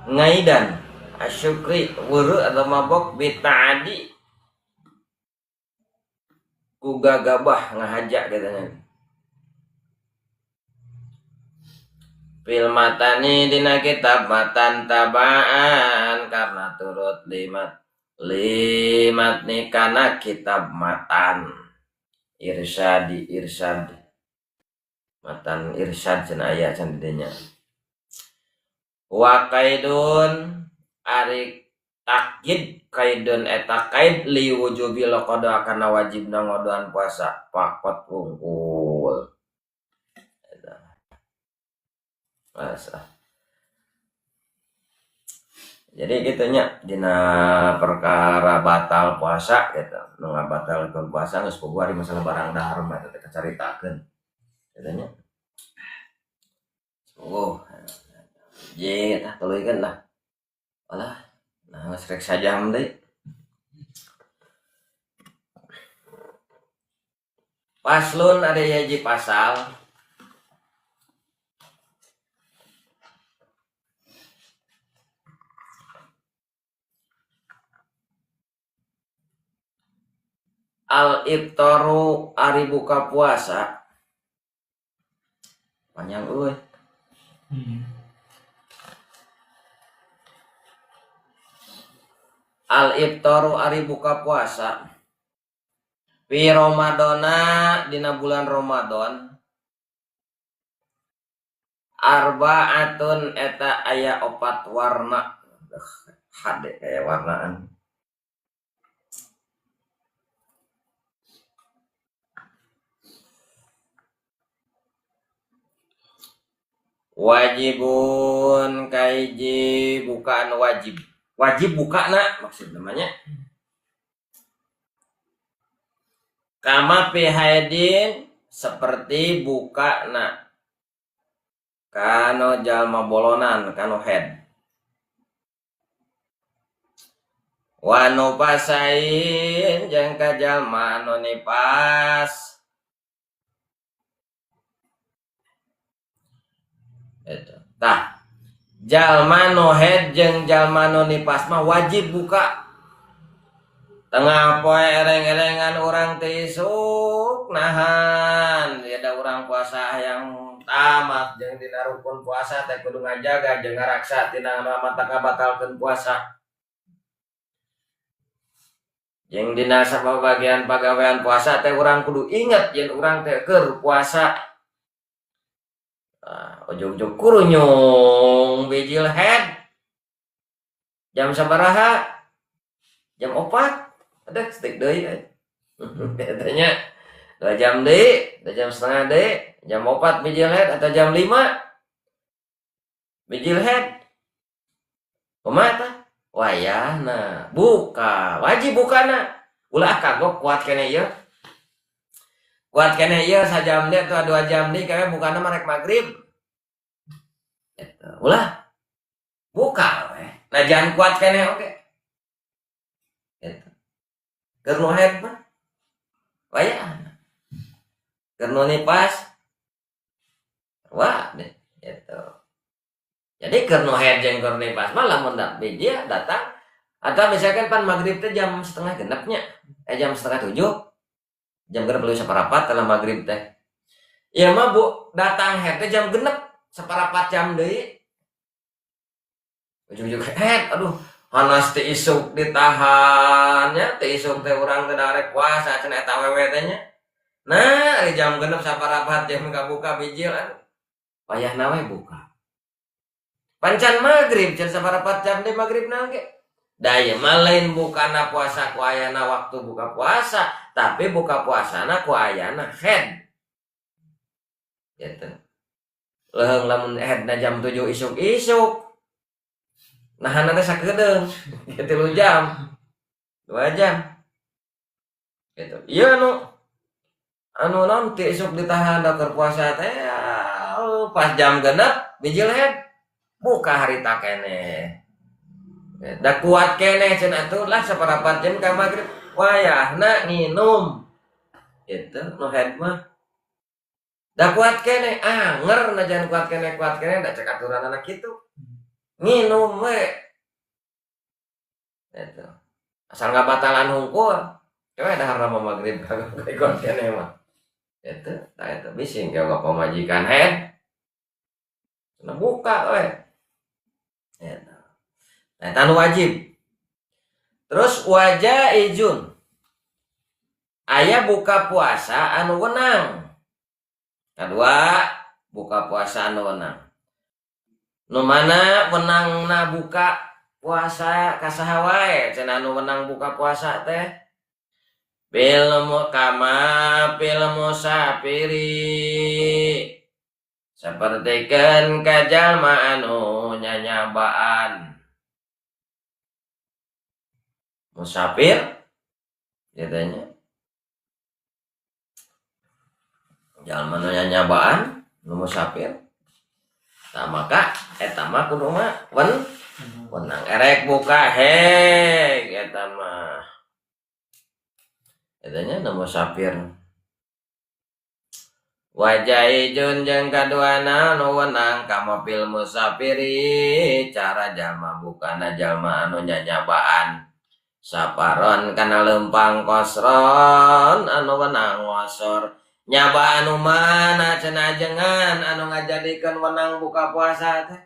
ngaidan asyukri weureu atau mabok bita'adi ku gagabah ngahaja katanya fil matani dina kitab matan tabaan karena turut limat nikana kitab matan irsyad matan irsyad cenah aya can didinya wa kaidun ari takkid kaidun eta kaid li wujubil qada kana wajibna ngodoan puasa pakot wungkul eta puasa. Jadi gitunya dina perkara batal puasa gitu nu ngabatalkeun puasa geus puguh ari masalah barang dahar mah eta teh caritakeun katanya je tah tuluikeun lah alah nah geus rek sajam deui paslun ada hiji pasal al iftaru ari buka puasa panjang euy al iftaru ari buka puasa fi Ramadana dina bulan Ramadan arbaatun eta aya 4 warna hade kayak warnaan wajibun kaiji bukaan wajib buka na maksud namanya kama pihaidin seperti buka na kano jalma bolonan kano head wanu pasain jangka jalma anu nipas itu tah jalma no head jeung jalma no nipas mah wajib buka tengah poe ereng-erengan orang teh isuk nahan ada orang puasa yang tamat jeung dina rukun puasa teh kudu ngajaga jeung ngaraksa tina mata kabatalkeun puasa jeung dina sabagian pagawean puasa teh urang kudu inget yen urang teh keur puasa ujug-ujug kurunyung bijil head jam sabaraha jam 4 ada stik deui katanya 2 jam deui 2 jam setengah deui jam 4 bijil head atau jam 5 bijil head kumaha tah wayahna buka wajib bukana ulah kagok kuat kene ieu sajam deui atau 2 jam deui kawe bukana mah rek magrib eta ulah buka we nah jangan kuat kene oke eta keur nu head mah wayahna keur nu nipas wah deh gitu. Jadi keur nu head jeung keur nipas mah lamun dia datang atau misalkan pan magrib teh jam 6:30 nya jam 6:30 jam genep leuwih saparapat dalam magrib teh ieu mah bu datang head teh jam genep saparapat jam deui ujug-ujug head aduh panas teh isuk ditahan nya teh isuk teh urang teh darek puasa cenah eta awewe teh nya nah ari jam genep saparapat jam kabuka bijil wayahna we buka pancan magrib can saparapat jam deui magrib nangge da ieu mah lain bukana puasa ku ayana waktu buka puasa tapi buka puasana ku ayana head gitu leung lamun headna jam 7 isuk-isuk nahanna teh sakedeung 3 jam 2 jam gitu ieu anu naon teu isuk ditahan da keur puasa teh pas jam genep bijil head buka harita keneh da kuat keneh cenah atuh lah saparapat jam ka magrib wayahna nginum itu nu head mah da kuat keneh anger najan kuat keneh da cek aturan anak kitu nginum we itu asal ngabatalan hungkul coba dahar mah magrib kagak kuat keneh mah itu tah eta bising kaya pamajikan head buka we. Eta. Eta nu wajib. Terus wajaizun. Aya buka puasa anu wenang. Kedua, buka puasa anu wenang. Nu mana wenangna buka puasa kasaha wae cenah anu wenang buka puasa teh? Bil musafiri. Sapertikeun ka jalma anu nyanyabaan. Musafir katanya. Jalma nu nyanyabaan, nu musafir. Tah maka eta mah kudu mah wenang erek buka heg eta mah. Etanya nu musafir. Wajaizun jeung kaduana nu wenang kamapil musafiri cara jalma bukana jalma anu nyanyabaan. Saparon kana lempang kosron anu wenang ngosor. Nyaba anu mana cenah ajengan anu ngajadikeun wenang buka puasa teh.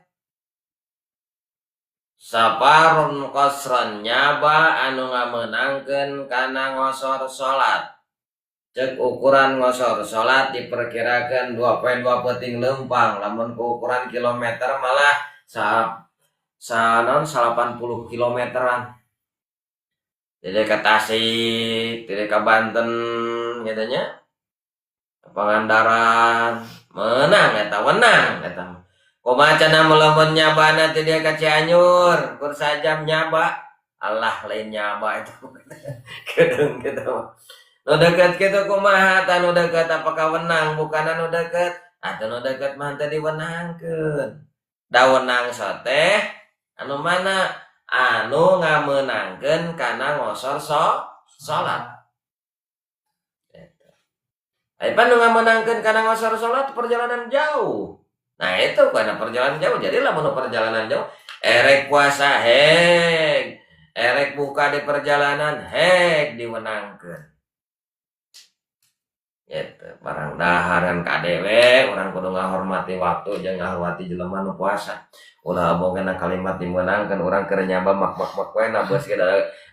Saparon kosron nyaba anu ngamenangkeun kana ngosor salat. Cek ukuran ngosor salat diperkirakan 2,2 peuting lempang, lamun ku ukuran kilometer malah 80 kilometeran. Jadi ke Tasik, jadi ke Banten gitu nya. Pangandaran menang eta wenang eta. Kumaha cenah melamun nyabana teh dia ka Cianjur, kur sajam nyaba. Allah lain nyaba itu. Kedeung kitu. Nu deukeut kitu kumaha tah nu deukeut apakah wenang bukan anu deukeut? Atuh nu deukeut mah teh diwenangkeun. Da wenang teh anu mana? Anu ngamenangkeun kana ngosor salat. Aipan nu ngamenangkeun kana ngosor salat perjalanan jauh. Nah itu karena perjalanan jauh. Jadi lamun perjalanan jauh erek puasa heg, erek buka di perjalanan heg diwenangkeun. Gitu. Barang daharan kadewe urang kudu ngahormati waktu jeung ngahormati jelema nu puasa. Ulah boga kalimat dimenangkeun urang keur nyaba mak-mak we na bos ke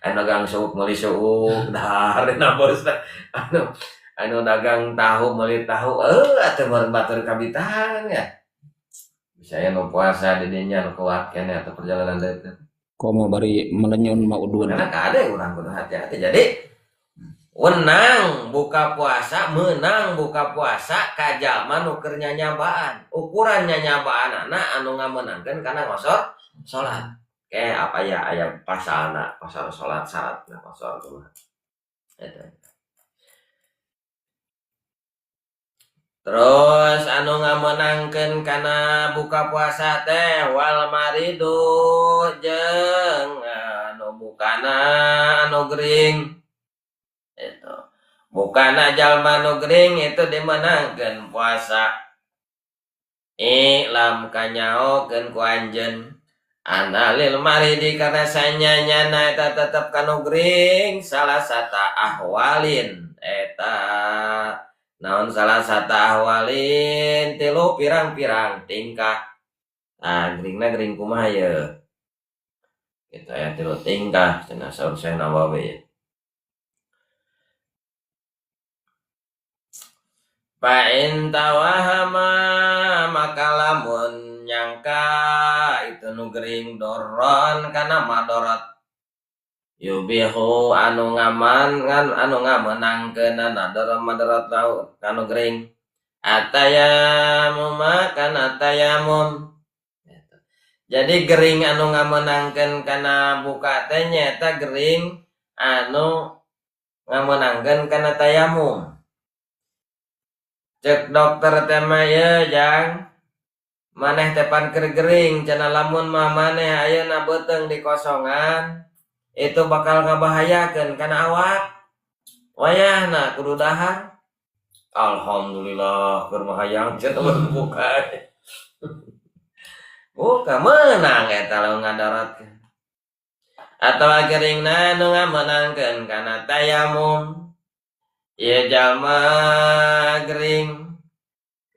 anu dagang suuk meuli suuk dahar na bos anu dagang tahu meuli tahu atuh meureun batur kabitahan ya. Bisa aya nu puasa di dinya nu kuat keneh atuh perjalanan deukeut. Komo bari melenyun mau udun. Karena kade urang kudu hati-hati. Jadi wenang buka puasa, menang buka puasa ka jalma nu keur nyanyabaan. Ukuran nyanyabaanna anu ngamenangkeun kana ngosor salat. Apa ya aya pasalna, pasal salat syaratna pasal kumaha. Eta. Terus anu ngamenangkeun kana buka puasa teh wal maridu jeung anu bukana anu gering. Itu. Bukana jalma anu gering itu dimenangkeun puasa. Lam kanyaokeun ku anjeun analil maridi kana sanyanyana eta tetep kanu gering salah sata ahwalin eta naon salah sata ahwalin tilu pirang-pirang tingkah. Nah, geringna gering kumaha ye? Kita aya tilu tingkah cenah saur Syekh Nawawi. Fa in tawahama maka lamun nyangka itu nu gering doron kana madarat yubihu anu ngamenangkeun nador madarat lau kanu gering atayamum kana tayamum. Jadi gering anu ngamenangkeun kana buka teh nyaeta gering anu ngamenangkeun kana tayamum. Cek dokter teh mah ye jang maneh teh pan keur gering cenah lamun mah maneh ayeuna beuteung di kosongan itu bakal ngabahayakeun kana awak. Wayahna kudu dahar. Alhamdulillah keur mahayang cenah buka. Buka menang eta lamun ngadaratkeun. Atawa geringna nu ngamenangkeun kana tayamum. Ieu jalma gering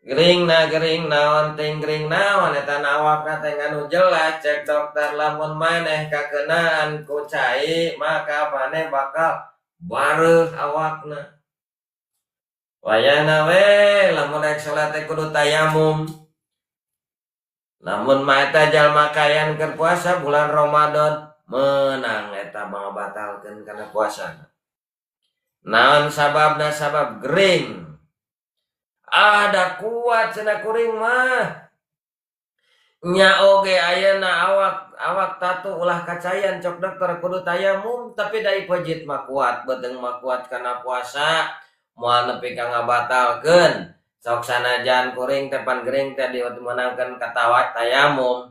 Gering naon ting gering naon eta awakna teh anu jelas cek dokter lamun maneh kakenaan ku cai maka maneh bakal bareuh awakna. Wayahna we lamun rek salat teh kudu tayamum. Lamun mah eta jalma kayan keur puasa bulan Ramadan menang eta ngabatalkeun kana puasana. Naon sababna? Sabab gering. Ada kuat cenah kuring mah. Nya oge ayeuna awak tatu ulah kacayan cok dokter kudu tayamum tapi dai pejit mah kuat bedeung mah kuat kana puasa moal nepi ka ngabatalkeun sok sanajan kuring teh pan gering teh dimenangkeun kata tayamum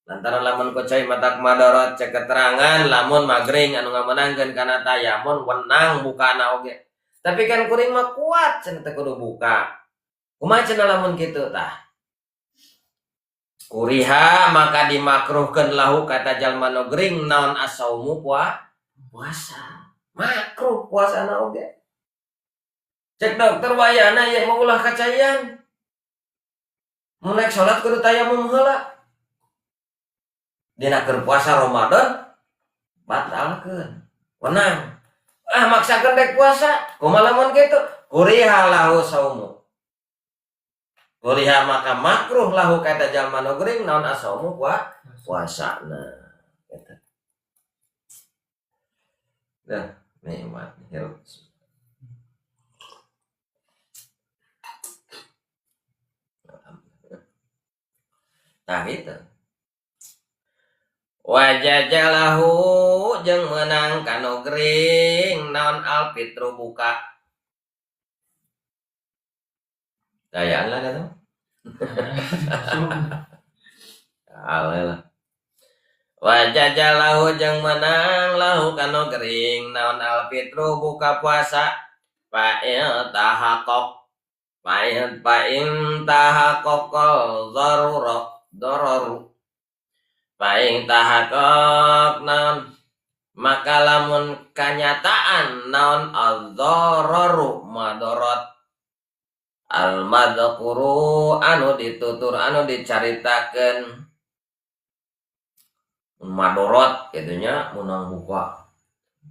lantaran lamun kucai matak madorot cek keterangan lamun magring anu ngamenangkeun kana tayamum wenang bukana oge tapi kan kuring mah kuat cenah teh kudu buka. Kumaha cenah lamun kitu tah? Kuriha maka dimakruhkeun lahu kata jalma nu gering naon asaumu puasa. Makruh puasana oge. Cek dokter wayana ye mau ulah kacayan. Mun rek salat kudu tayamum heula. Dina keur puasa Ramadan batalkeun. Wenang. Maksakeun rek puasa. Kumaha lamun kitu? Kuriha lahu saumu. Kuriha maka makruh lahu kata jalma nu gering naon asaumu puasana. Eta. Dah, nikmat hirup. Nah gitu. Wajajalahu jeung menang kanu gering naon alfitru buka. Dayaan lah kan. Alah. Wajajalahu jeung menang lahu kanu gering naon alfitru buka puasa. Fa'il tahaqaq. Fa'in tahaqaqal dararu. Fa'in tahaqaq naon maka lamun kanyataan naon ad-dararu madarat al-madhkuru anu ditutur anu dicaritakeun madarat kitu munang buka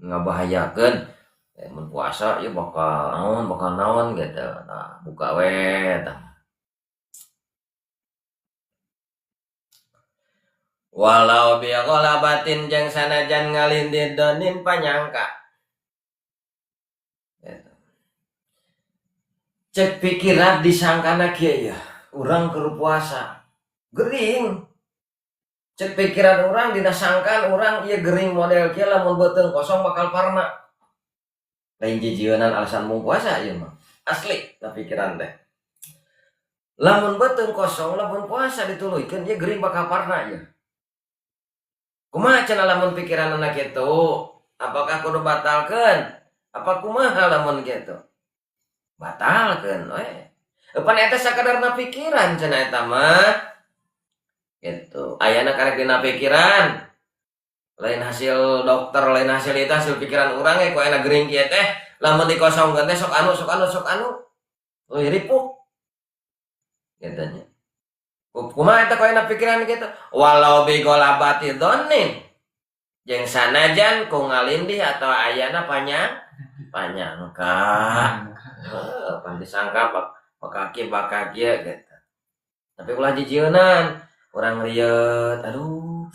ngabahayakeun mun puasa ieu bakal naon gitu. Nah, buka we tah. Walau bi ghalabatin jeung sanajan ngalindih donin panyangka. Cek pikiran disangkana kieu ya, urang keur puasa. Gering. Cek pikiran urang dina sangkan urang ieu gering model kieu lamun beuteung kosong bakal parna. Lain jijieunnan alasan mung puasa ieu mah. Asli da pikiran teh. Lamun beuteung kosong lamun puasa dituluykeun ieu gering bakal parna ieu. Kumaha cenah lamun pikiranna kitu? Apakah kudu batalkeun? Apa kumaha lamun kitu? Batalkeun we. Pan eta sakadarna pikiran cenah eta mah. Gitu. Ayana karek dina pikiran. Lain hasil dokter, lain hasil itu hasil pikiran urang ge ku enak gering kieu teh. Lamun dikosongkeun teh sok anu. Leuwih ripuh. Gitu nya. Kumaha eta ku enak pikiran kitu? Walau bi golabati donin. Jeung sanajan ku ngalindih atau ayana panyangka. Pan disangka bakaki gitu. Tapi ulah jijieunnan urang rieuh aduh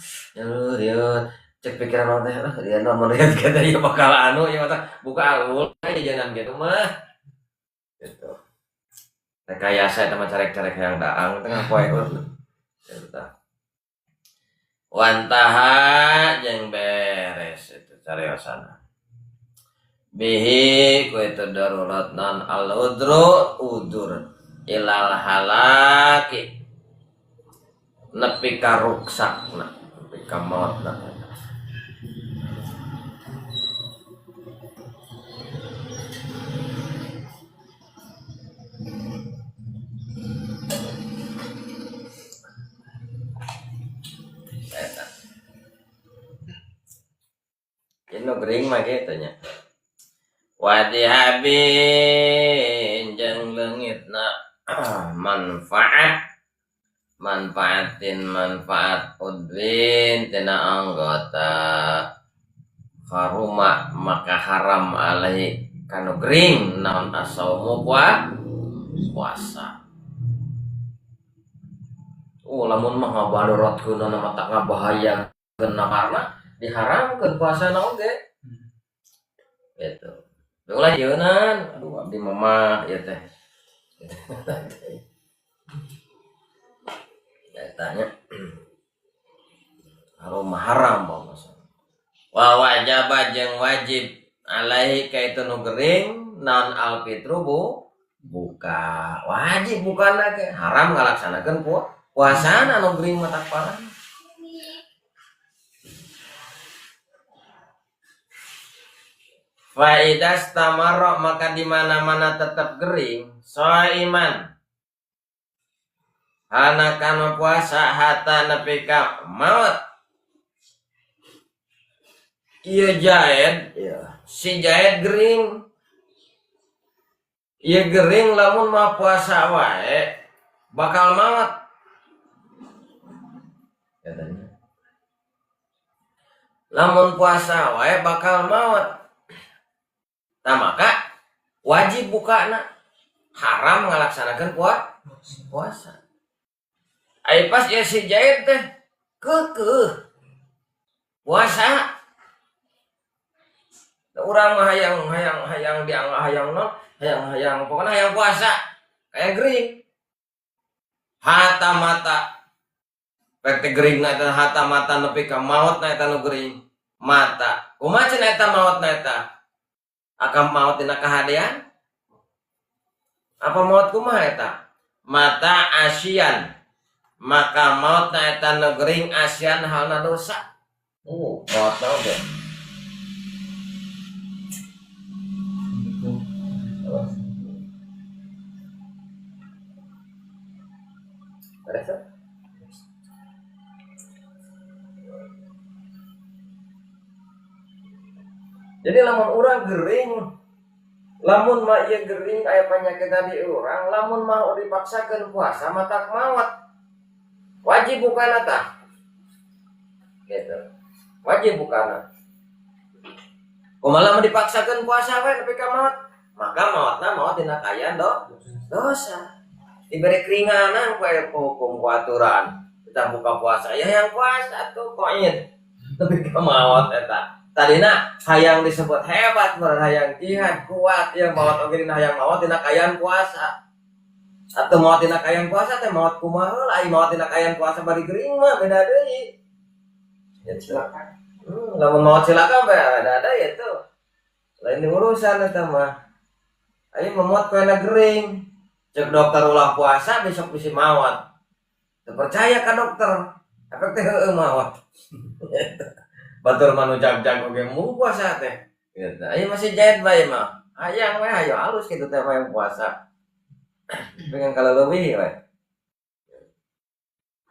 rieuh cek pikiran teh dia mun rieuh kata ieu bakal anu ieu mah buka alul jangan gitu mah gitu. Rekayasa eta mah carek-carek hayang daang tengah poe eta. Wantaha jeung beres itu cariosana. Bihi ku itu darurat non al-udru udur ilal halaki nepi ka ruksakna nepi ka mautna. Ini gering mah kitu nya. Wadihabin jeung leungitna manfaat udwin tina anggota haruma maka haram alaihi kanu gering naon asaumu puasa. Lamun mah ngabadoratkeun nama tak ngabahaya kena karena diharamkeun puasana oge. Gitu. Ulah yeeunan, aduh abdi mama ieu teh. Tanya haram bangsa. Wa wajaba jeung wajib alaihi kaitu nu gering naon alfitru buka. Wajib bukana ge haram ngalaksanakeun puasana nu gering mata parah. Faidas tamarro maka di mana-mana tetap gering soiman hana kana puasa hatta nepi ka maut. Ieu jaed ya si jaed gering ieu gering lamun mah puasa wae bakal maut katanya. Lamun puasa wae bakal maut. Nah maka wajib bukana, haram ngalaksanakeun puasa. Ai pas ya si jaid teh keukeuh puasa. Urang mah hayang dianggah hayang non, hayang pokona hayang puasa. Kayak gering. Hata mata pek gering na eta hata mata nepi ka maot na eta nu gering. Mata. Kumaha cenah eta maot na eta? Akam maut tina kahadean apa maut kumaha eta mata asian maka maut na eta negering asian halna dosa. Maut na oge jadi lamun urang gering, lamun mah ieu gering aya panyakit di urang, lamun mau dipaksakeun puasa mah tak maot. Wajib bukana tah. Gitu. Wajib bukana. Kumaha lamun dipaksakeun puasa we nepi ka maot, maka maotna maot dina kayan dosa. Diberi keringanan poe hukum aturan. Kita buka puasa ya yang puasa tuh koin. Nepi ka maot eta. Tadina hayang disebut hebat, hayang jihad kuat, ya maot oge dina hayang maot dina kayan puasa. Atau maot dina kayan puasa teh maot kumaha lain maot dina kayan puasa bari gering mah beda deui. Ya silakan. Lamun maot silakan beda ya tuh. Lain urusan eta mah. Ayo maot kena gering. Cek dokter ulah puasa besok bisa maot. Teu percaya ka dokter. Efek teh heueuh maot. Batur manu jag-jag oge mu puasa teh. Gitu. Ayo masih jaid bae mah. Hayang we hayo alus kitu teh hayang puasa. Pengen kalau leuwih we.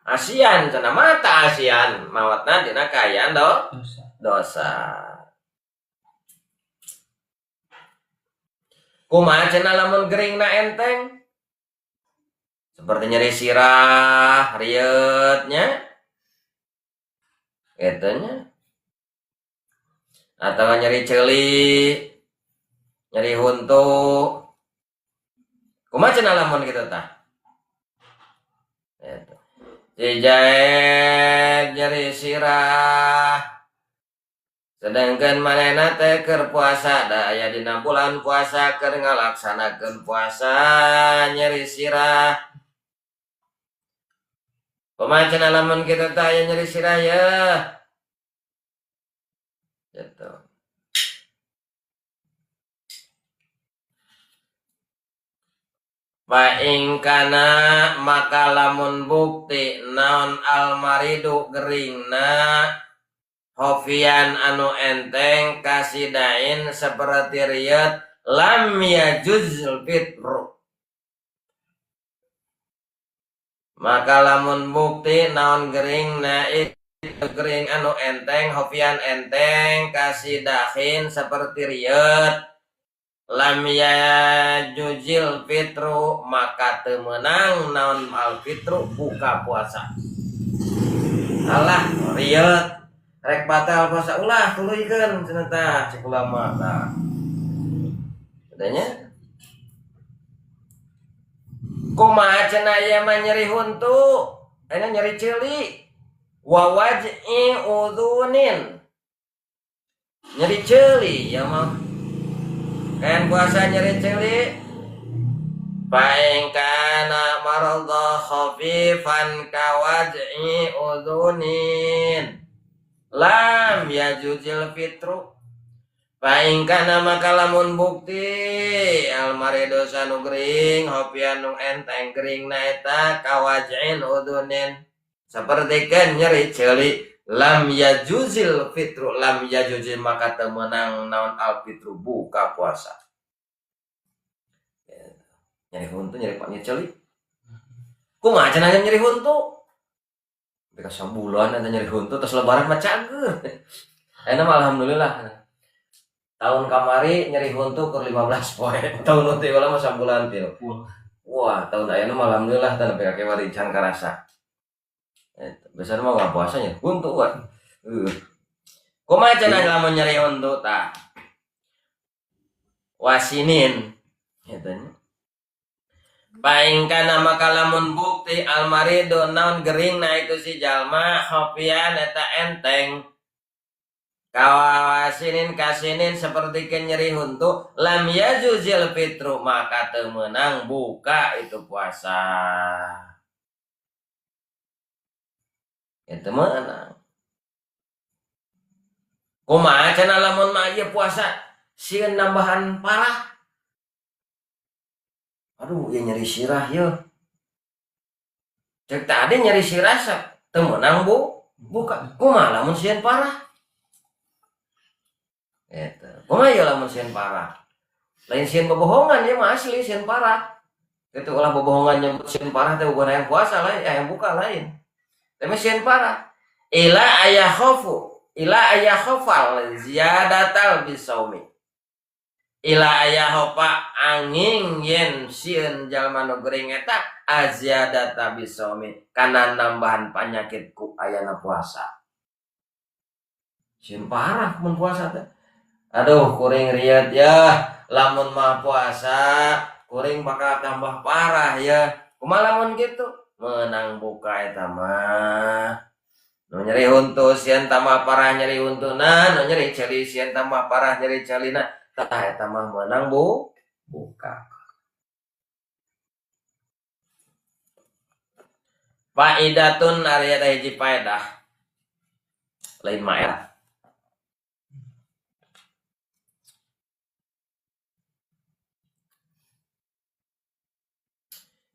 Asian cenah mata asian mawatna dina kayan dosa. Kumaha cenah lamun geringna enteng? Seperti nyeri sirah, rieutnya. Gitunya. Atau nyeri ceuli, nyeri huntu. Kumaha cenah lamun kitu tah? Eta. Jaed nyeri sirah. Sedangkan manehna teh keur puasa da aya dina bulan puasa keur ngalaksanakeun puasa nyeri sirah. Kumaha cenah lamun kitu tah aya nyeri sirah ya? Gitu. Paingkana maka lamun bukti naon almaridu geringna hofian anu enteng kasidain seperti riyad lam yajuzul fitru. Maka lamun bukti naon geringna gering anu enteng hofian enteng kasih dahin seperti riyad lam yajuzil fitru maka teu meunang naon al fitru buka puasa. Alah rieut rek batal puasa ulah tuluykeun cenah tah cek ulama tah. Adanya kumaha cenah ieu mah nyeri huntu, aya nyeri ceuli. Wa waj'i udhunin. Nyeri ceuli ya mah. Kain puasa nyeri ceuli. Fa'in kana maradha khafifan ka waj'i udhunin lam yajuzil fitru. Fa'in kana maka lamun bukti almarido sanu gering hopian nu enteng geringna eta ka waj'in udhunin seperti kan nyeri ceuli lam yajuzil fitru lam yajuzil maka teu meunang naon al fitru buka puasa. Nyeri huntu nyeri pak ceuli kumaha cenah nyeri huntu beka sabulan eta nyeri huntu terus lebaran mah cager. Ayeuna mah alhamdulillah tahun kamari nyeri huntu keur 15 poe tahun teh ulah mah sabulan teh. Wah tahun ayeuna mah alhamdulillah teh nepi ka kemari can karasa. Biasanya mah nggak puasanya untuk kan kumaha cenah lamun nyeri untuk tah wasinin etanya paing kana maka lamun bukti almarido naon gering na itu si jalma hopian eta enteng kawasinin kasinin seperti nyeri huntu lam yajuzil fitru maka teu meunang buka itu puasa. Itu meunang. Kumaha cenah lamun mah ieu puasa sieun nambahan parah. Aduh, ieu nyeri sirah yeuh. Cek tadi nyeri sirah teu meunang buka. Kumaha lamun sieun parah? Eta. Kumaha ieu lamun sieun parah? Lain sieun bobohongan ieu mah asli sieun parah. Kitu ulah bobohongan nyebut sieun parah teh bukan hayang puasa lain, hayang buka lain. Tapi sieun parah. Ila ayahofal ziyadatal bisaumi. Ila ayahopa angin yen sieun jalma nu gering eta aziyadata bisaumi kana nambahan panyakit ku ayana puasa. Sieun parah mun puasa teh. Aduh kuring rieut ya, lamun mah puasa kuring bakal tambah parah ya. Kumaha lamun kitu? Menang buka eta mah nu nyeri huntu sieun tambah parah nyeri huntuna nu nyeri ceuli sieun tambah parah nyeri ceulina tah eta mah menang buka. Faidatun ari ada hiji faedah lain mah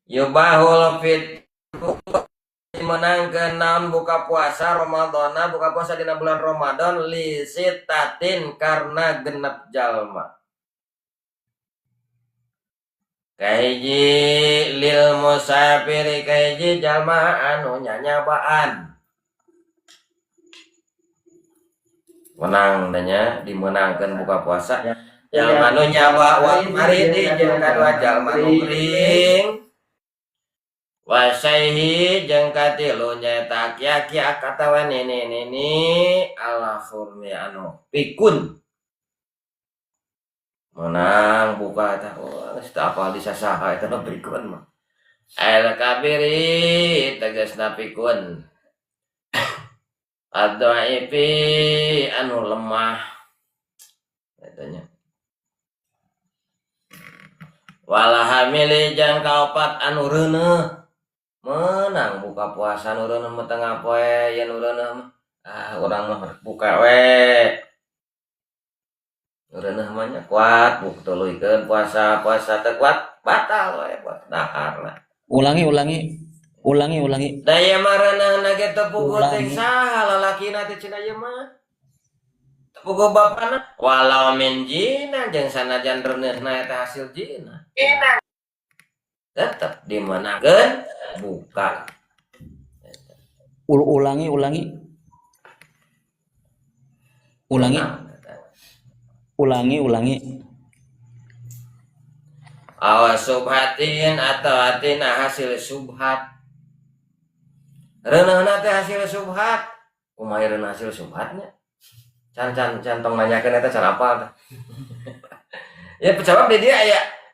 yubahul fit menangkeun naon buka puasa Ramadana buka puasa dina bulan Ramadan li sitatin karena genep jalma. Kahiji lil musafiri kahiji jalma anu nyanyabaan. Menang danya dimenangkeun buka puasa. Jalma anu nyawa wa maridi jeung kadua jalma nu gering. Wasaihi jeung katilu nyaeta kia-kia katawa nini Allah furmi anu pikun menang buka eta geus teu apal disasaha eta nu pikun mah al kabiri tegasna pikun ad-dhaifi anu lemah katanya walahamili jeung kaopat anu reuneuh menang buka puasa nureuneuh mah tengah poe ya nureuneuh mah urang mah buka we nureuneuh mah nya kuat buk tuluikeun puasa teu kuat batal we buat daharna. Ulangi daya mah reuneuhna ge teu puguh teh saha lalakina teh cenah ieu mah teu puguh bapana walau min jina jeung sanajan reuneuhna eta hasil jina tetap dimenangkeun buka. Ulangi. awas subhatin atau atina hasil subhat. Reuneuhna teh hasil subhat. Kumaha reuneuh hasil subhatnya? Can tong nanyakeun eta can apal teh. Ya jawab di dia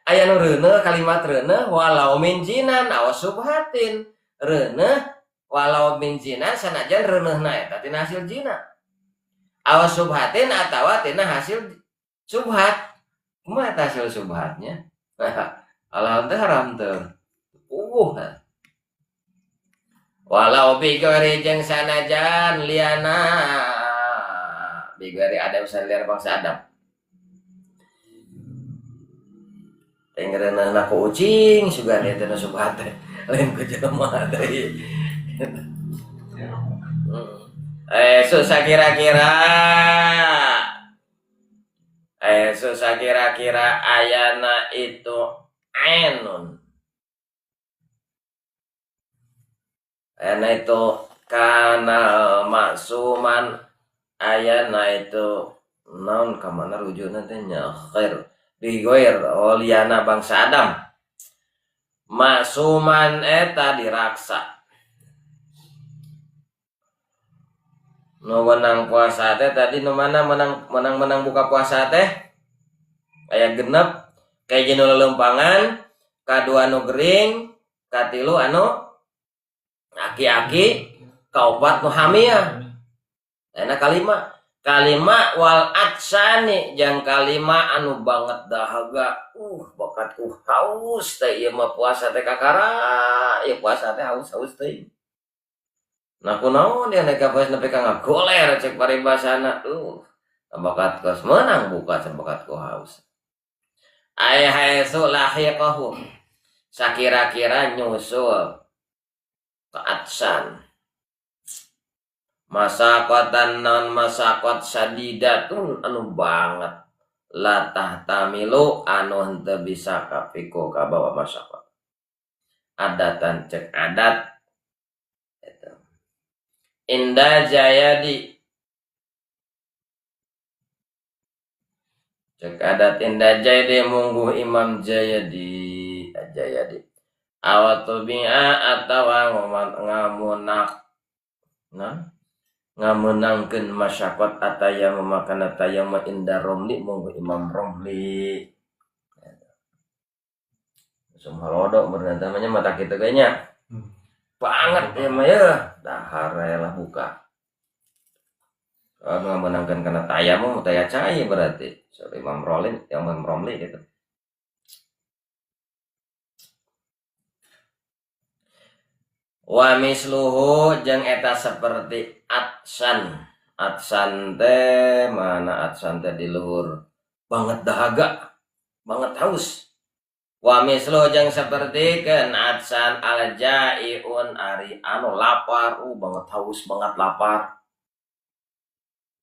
aya nu reuneuh kalimat reuneuh walau min jinan awas subhatin. Reuneuh walau min jinan sanajan reuneuhna eta tina hasil jina. Awas subhatin atawa tina hasil subhat. Kumaha eta hasil subhatnya? Halal teh haram teh. Walau bigori jeung sanajan liana bigori ada usaha liar bangsa Adam. Tenggereunana ku ucing sugan eta nu subhat teh. Lain ku jelema teh. Susah kira-kira ayana itu ainun. Ayana itu kana maksuman ayana itu naon ka mana rujukna teh nya khair bigoir oliana bangsa Adam. Maksuman eta diraksa. Nu menang puasa teh tadi nu mana menang buka puasa teh aya genep kayak nu lelempangan, kadua nu gering, katilu anu aki-aki, kaopat nu hamil. Enak kalima wal atsani jeung kalima anu banget dahaga. Bakat haus teh ieu mah puasa teh kakara, ieu puasa teh haus teh. Nah kunaon dia naik kapal nepi ka ngagoler cek paribasana. Bakat kos menang buka cek bakat ku haus. Ai haitsu lahiqahu. Sakira-kira nyusul ka atsan. Masaqatan non masaqat sadidatun anu banget. La tahtamilu anu henteu bisa kapiku ka bawa masaqat. Adatan cek adat Indah Jayadi cek adat Indah Jayadi mungguh Imam Jayadi awatubi'a atawa ngamunangkeun masyaqat ataya memakan ataya ma Indah Romli mungguh Imam Romli sumhalodo beurna namanya mata kitu ge nya banget ya mah ya dahar lah buka soalnya menangkan karena tayamum taya cai berarti so Imam Romli gitu. Wa misluhu jeung eta seperti atsan teh mana atsan teh di luhur banget dahaga banget haus. Wa mislu jeung sapertikeun atsan al-jaiun ari anu lapar banget haus banget lapar.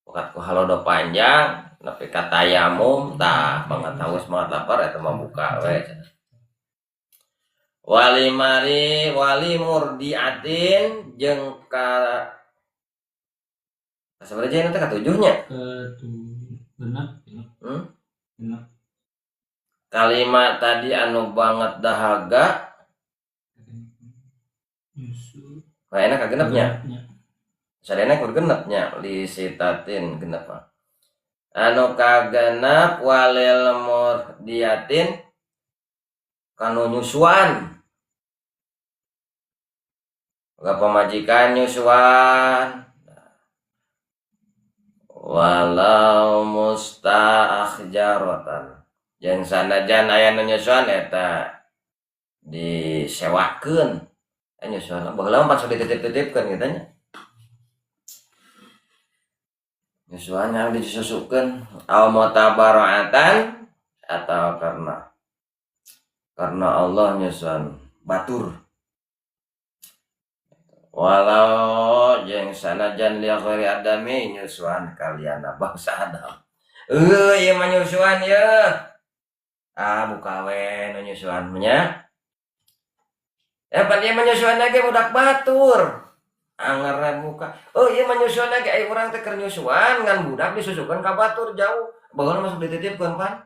Bakat ku halodo panjang nepi ka tayamum tah banget haus banget lapar eta mah buka we. Wali murdiatin jeung ka sabaraha jeung teh katujuhnya? Genep. Kalimat tadi anu banget dahaga nah enak ka genepnya sadena kur genepnya li sitatin genep anu kagenep walil murdiatin kanu nyusuan ga pamajikan nyusuan walau mustaakhjaratan yang sanajan aya nu nyusuan eta disewakeun nyusuan baheula mah sok dititip-titipkeun kitu nya nyusuan yang disusukeun au mutabara'atan atau karena Allah nyusuan batur walau jeung sanajan li ghairi adami nyusuan kaliana bangsa Adam ieu mah nyusuan ye buka we nu nyusuan nya pan ieu mah nyusuan ge budak batur anger buka ieu mah nyusuan ge ai urang teh keur nyusuan ngan budak disusukeun ka batur jauh bageuna masuk dititipkeun pan.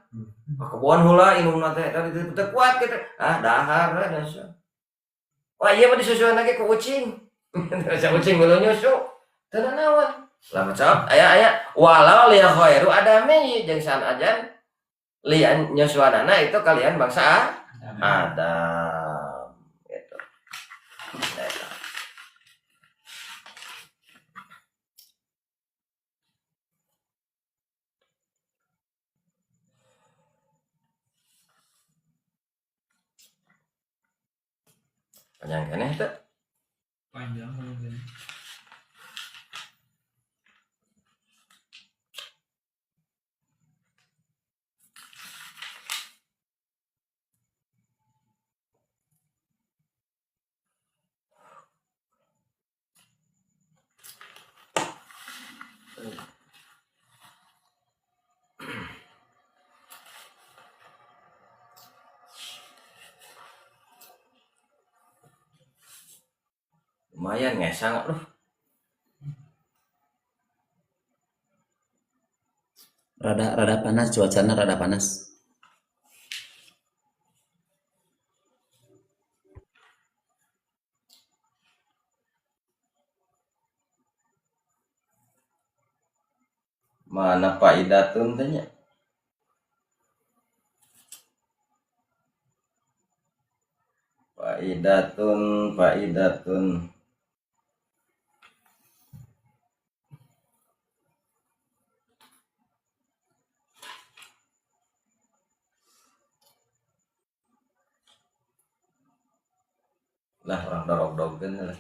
Kebon heula indungna teh tadi teu kuat kitu. Dahar we nyusu. Wah ieu mah disusuan lagi ku kucing. Sa kucing geuleuh nyusu. Teu naon. Lah macam aya walau liya khairu adami jeung san ajan li nyusuanana itu kalian bangsa Adam gitu. Nah, panjang keneh teh. Panjang mungkin. Lumayan ngesang aduh. Rada panas, cuacanya rada panas. Mana faidatun teh nya? Faidatun. Lah orang dorog-dogkeun lah.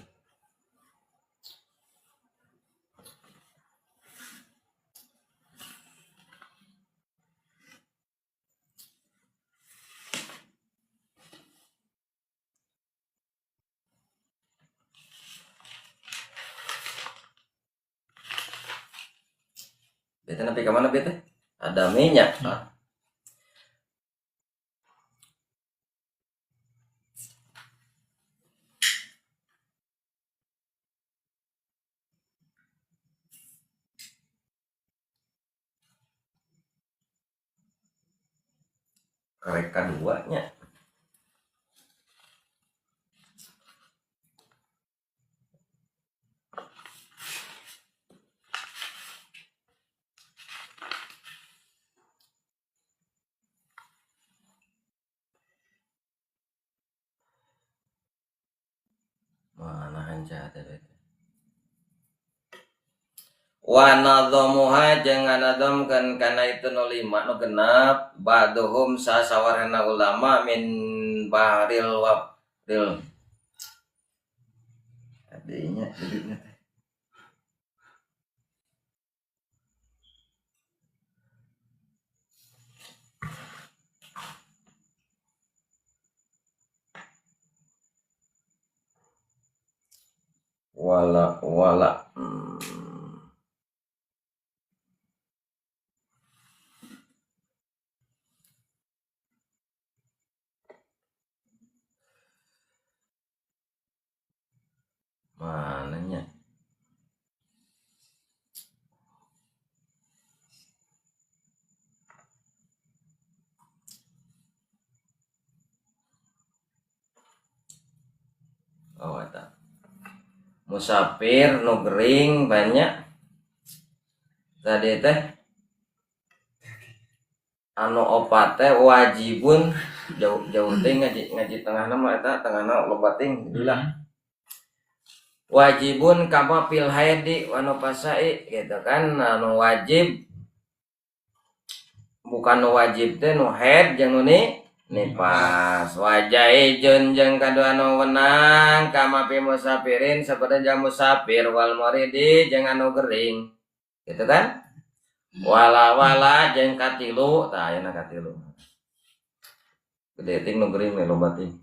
Beta nepi ka mana beta? Ada minyak. Karek kadua nya. Mana hanca teh beta. Wa nadhamuha jeung nganadhamkeun kana itu nu lima nu genep ba'duhum sasawarena ulama min bahril waqtil. Adinya dudukna teh. Wala. Mananya? Oh eta. Musafir nu gering banyak. Tadi teh anu opat teh wajibun jauh teh ngaji tengahna mah eta tengahna loba ting diulah. Wajibun kama fil haidi wa nufasai gitu kan anu wajib bukan nu wajib teh nu haid jeung nu nifas wajaijun jeung kadua anu wenang kama fi musafirin saperti jang musafir wal maridi jeung anu gering gitu kan wala jeung katilu tah ayeuna katilu gede ting nu gering we loba ting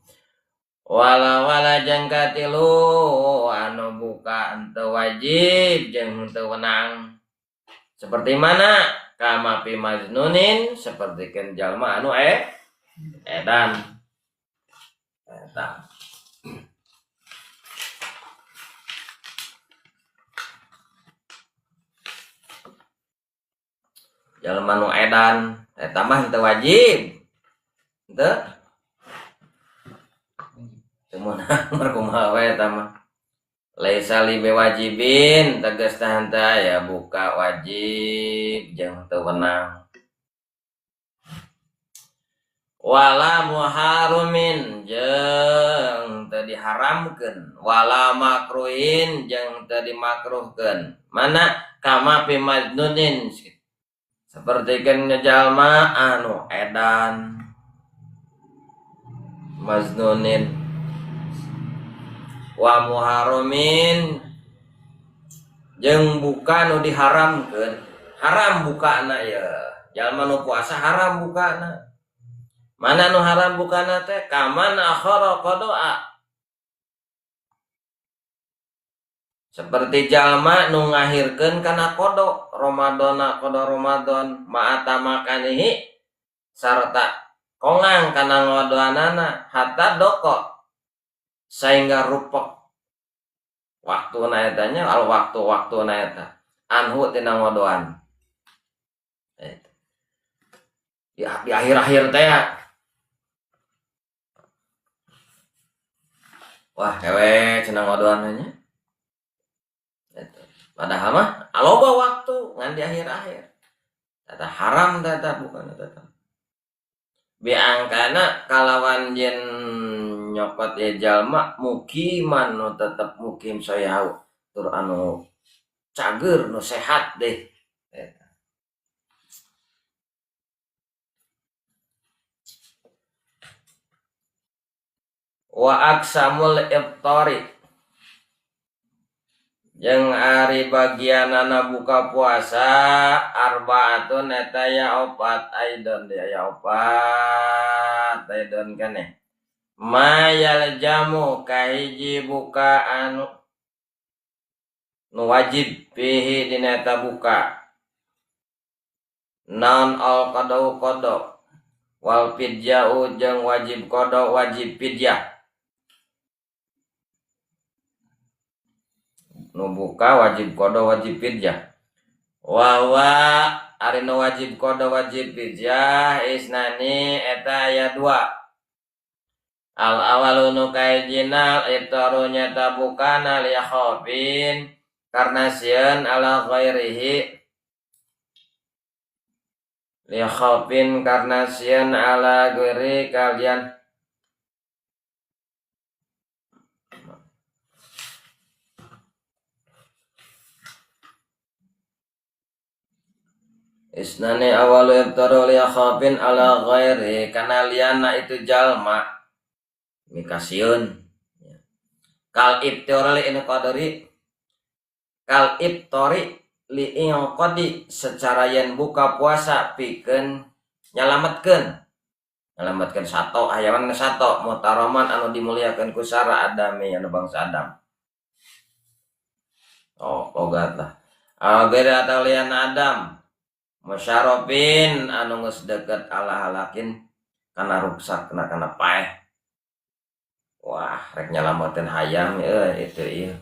wala jeung katilu anu buka henteu wajib jeung henteu wenang seperti mana kama fi majnunin seperti keun jalma anu edan eta jalma nu edan eta mah teu wajib teu cuman kumaha we eta mah laisa li wajibin tegas tah ya buka wajib jeung teu wenang wala muharumin jeung teu diharamkeun wala makruhin jeung teu dimakruhkeun mana kama fi majnunin seperti kan jalma anu edan majnunin wa muharumin jeung buka nu diharamkeun haram bukana ya jalma nu puasa haram bukana mana nu haram bukana teh kaman akhara qada'a seperti jalma nu ngahirkeun kana qada Ramadan qada Ramadan ma'ata makanihi sarta kongang kana ngodoanana hatta doko sehingga rupek waktu naetanya al waktu naeta anhu tina ngodoan di akhir-akhir teh wah cewek cenah ngodoannya padahal mah aloba waktu ngan di akhir-akhir tata haram tata bukan tata biangkana kalawan yen nyokot ya jalma mukiman nu tetep mukim sayau tur anu cager nu sehat deh wa aksamul iftari jeung ari bagianana buka puasa arbaatun eta ya opat aidon dia ya opat aidon keneh mayal jamu kahiji buka anu nu wajib pihi dina eta buka naon al qadau qada wal fidya'u jeung wajib qada wajib fidyah nu buka wajib qada wajib fidyah wa ari nu wajib qada wajib fidyah isnani eta aya 2 al awalu nu kaijina iftaru nyata bukana li khafin karena sieun ala ghairihi li khafin karena sieun ala ghairi kalian isnani awalu iftaru li khafin ala ghairi kana liana itu jalma mikasieun kal iftori in qadari kal iftori li inqadi secara yen buka puasa pikeun nyalametkeun sato hayawan sato mutaraman anu dimuliakeun ku sara adami anu bangsa Adam logat lah beda atau lian Adam musyarofin anu geus deukeut ala halakin kana ruksak kana paeh wah rek nyalametin hayam itu iya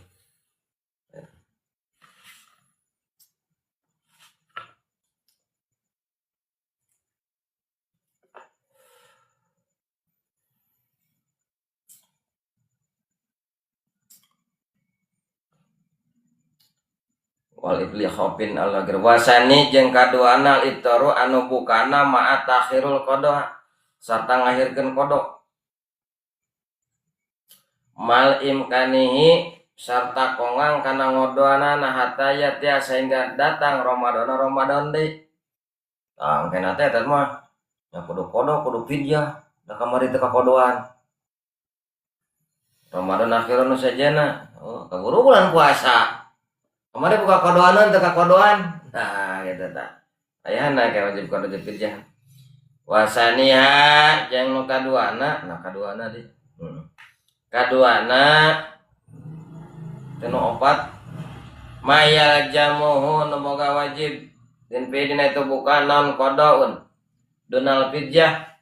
wal ibli khofin ala gerwasani jeung kaduana iftaru anu bukana ma'a takhirul qada sarta ngahirkeun qada mal imkanihi sarta kongang kana ngodoanana hatta yatia sehingga datang Ramadan deui kena teh eta mah ya kudu fidyah da kamari teu kakodoan Ramadan akhirna nu sajana kaburu bulan puasa kamari buka kodoanan teu kakodoan nah gitu tah ayana ka wajib qada fidyah wasaniha jeung nu kaduana deui kaduana tenu opat mayal jamuhu nu boga wajib din pidina itu bukan non qadaun dunal fidyah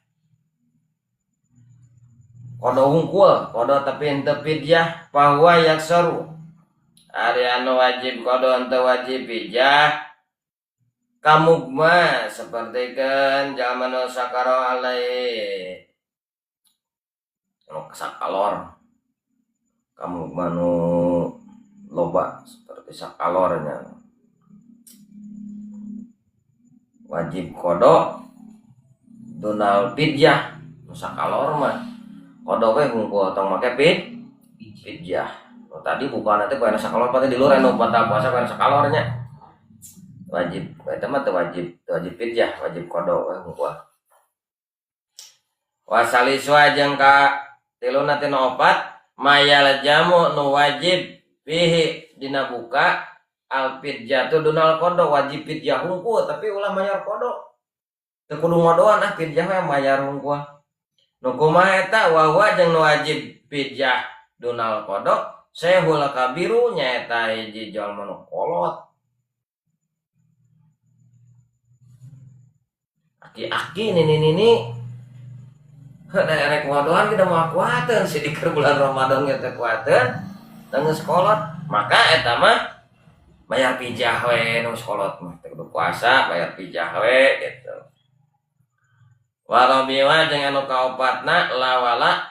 qada hungkul qada tapi henteu fidyah bahwa yaksaru ari anu wajib qada henteu wajib fidyah kamugma sapertikeun jalma nu sakaro alai nu sakalor kamugma nu loba seperti sakalornya wajib kodok donal pidyah nu sakalor mah kodok we hungkul tong make pidyah. Tadi bukan nanti poe sakalor pasti di luar anu pada puasa poe sakalornya wajib eta mah teu wajib pidyah wajib kodok we hungkul. Wasaliswa jeung ka tiluna tina opat mayal jamu nu wajib fihi dina buka al pidyatu dunal kodok wajib pidyah hungkul tapi ulah mayar kodok teu kudu ngodoan pidyah we mayar hungkul. Nu kumaha eta wa jeung nu wajib pidyah dunal kodok sehul kabiru nyaeta hiji jalma nu kolot aki-aki nini rek ngodoan kita mau kuateun sidik bulan Ramadan kita kuateun geus kolot maka eta mah bayar pijah we nu kolot mah teu kudu puasa bayar pijah we gitu. Warabiwa jeung anu kaopatna lawala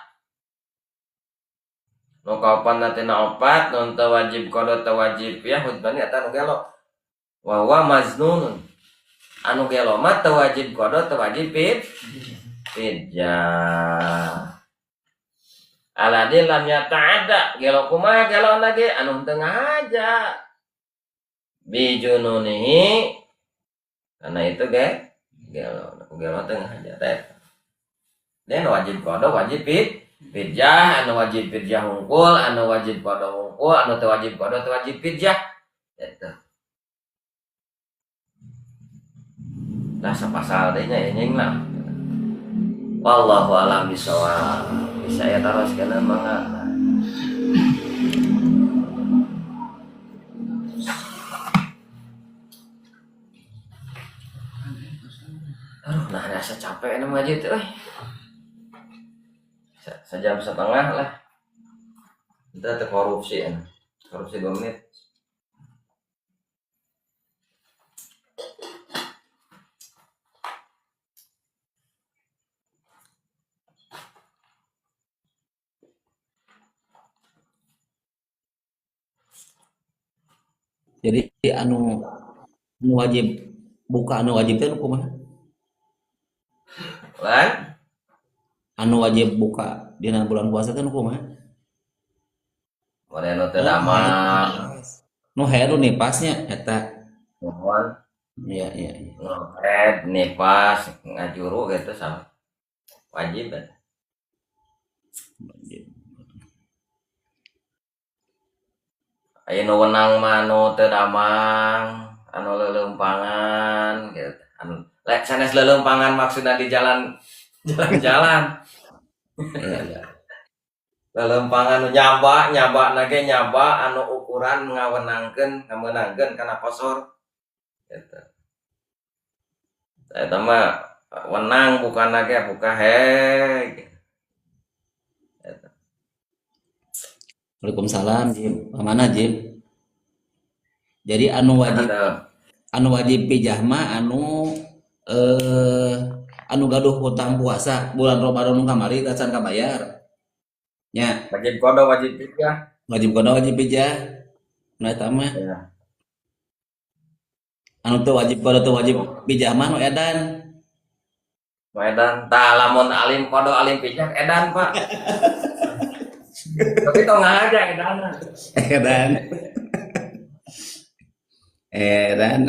nu kaopatna tina opat nun teu wajib qada teu wajib ya hutbani eta nu gelo wa huwa maznunun anu gelo mah teu wajib qada teu wajib pidyah aladi lam yata'adda gelo kumaha gelo lagi anu teu ngahaja bijununihi karena itu gelo teu ngahaja teh den wajib qada wajib pidyah anu wajib pidyah hungkul anu wajib qada hungkul anu teu wajib qada teu wajib pidyah eta lah sapasal deui nya enjing lah wallahu a'lam bishawab bisa ya teruskeun mangga. Aduh, nah rasa capek nama aja itu, sejam setengah lah. Kita ada korupsi, korupsi 2 menit. Jadi anu wajib buka anu wajib teh kumaha? Lan Anu wajib buka dina bulan puasa teh kumaha? model teu damang Nu heru nih pasnya eta. nuhun Iya. ngopet nipas ngajuru gitu sama wajib kan. Aya nu wenang mah nu teu damang anu leuleumpangan gitu anu lek sanes leuleumpangan maksudna di jalan Iya. leuleumpangan nu nyaba nage nyaba anu ukuran ngawenangkeun kana kosor gitu eta mah wenang bukan lagi buka gitu. Waalaikumsalam Jim. Mana Jim? Jadi anu wajib pijah mah anu gaduh hutang puasa bulan Ramadan nu kamari tacan kabayar. Nya, wajib kodo wajib pijah wajib kono wajib pijah. Nah eta mah ya. anu teu wajib kono teu wajib pijah mah nu edan. Edan tah lamun alim kodo alim pijah edan Pak. Tapi tong aja edan. Edan.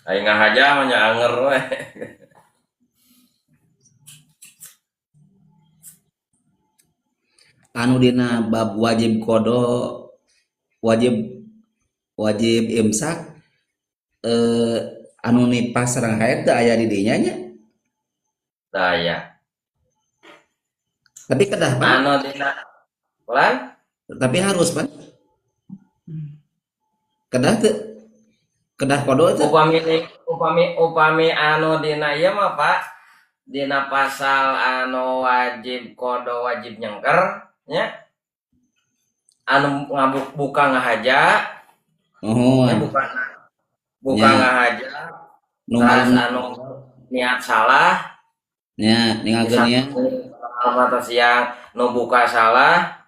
Aing ngahaja mah nya anger we. Anu dina bab wajib kodo wajib imsak anu nipas sareng haid teu aya di dinya nya. Daya. Tapi kedah Pan. Anu dina lan Tapi harus Pan. Kedah kodo teh. upami anu dina ieu mah Pak dina pasal anu wajib kodo wajib nyengker nya anu ngabuk buka ngahaja, Nuhun. buka buka Nya, ngahaja, nu terus ngaran anu niat salah, nya ningakeun nya. disangka atau siang nu buka salah,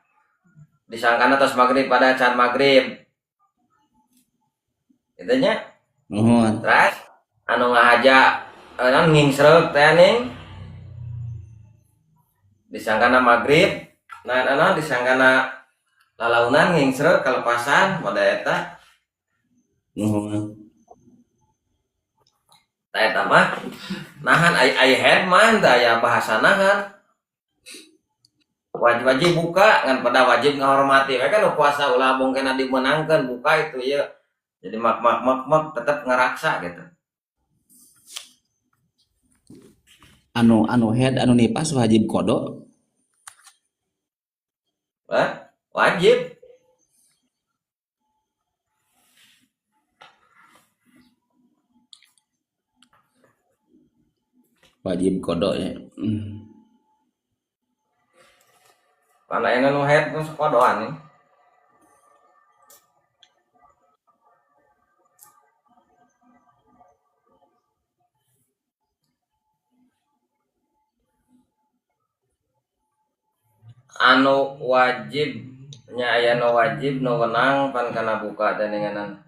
disangkana tos maghrib pada can maghrib, gitu nya. Nuhun. Terus anu ngahaja ngingsrek teh ning disangkana maghrib, nah disangkana lalaunan ngingsrek kalepasan pada eta. Nuhun. Eta mah nahan ai head mah teh aya bahasa nahan. Wajib buka ngan pada wajib ngahormati we kan puasa ulah bongkena dimenangkeun buka itu ya. Jadi mak tetap ngeraksa gitu. Anu head anu nipas wajib kodo. Wajib. Wajib kodo ya. Karena yang nu head nu sekodoan nih. Anu wajib nya aya nu wajib nu wenang pan kana buka teh ninganan.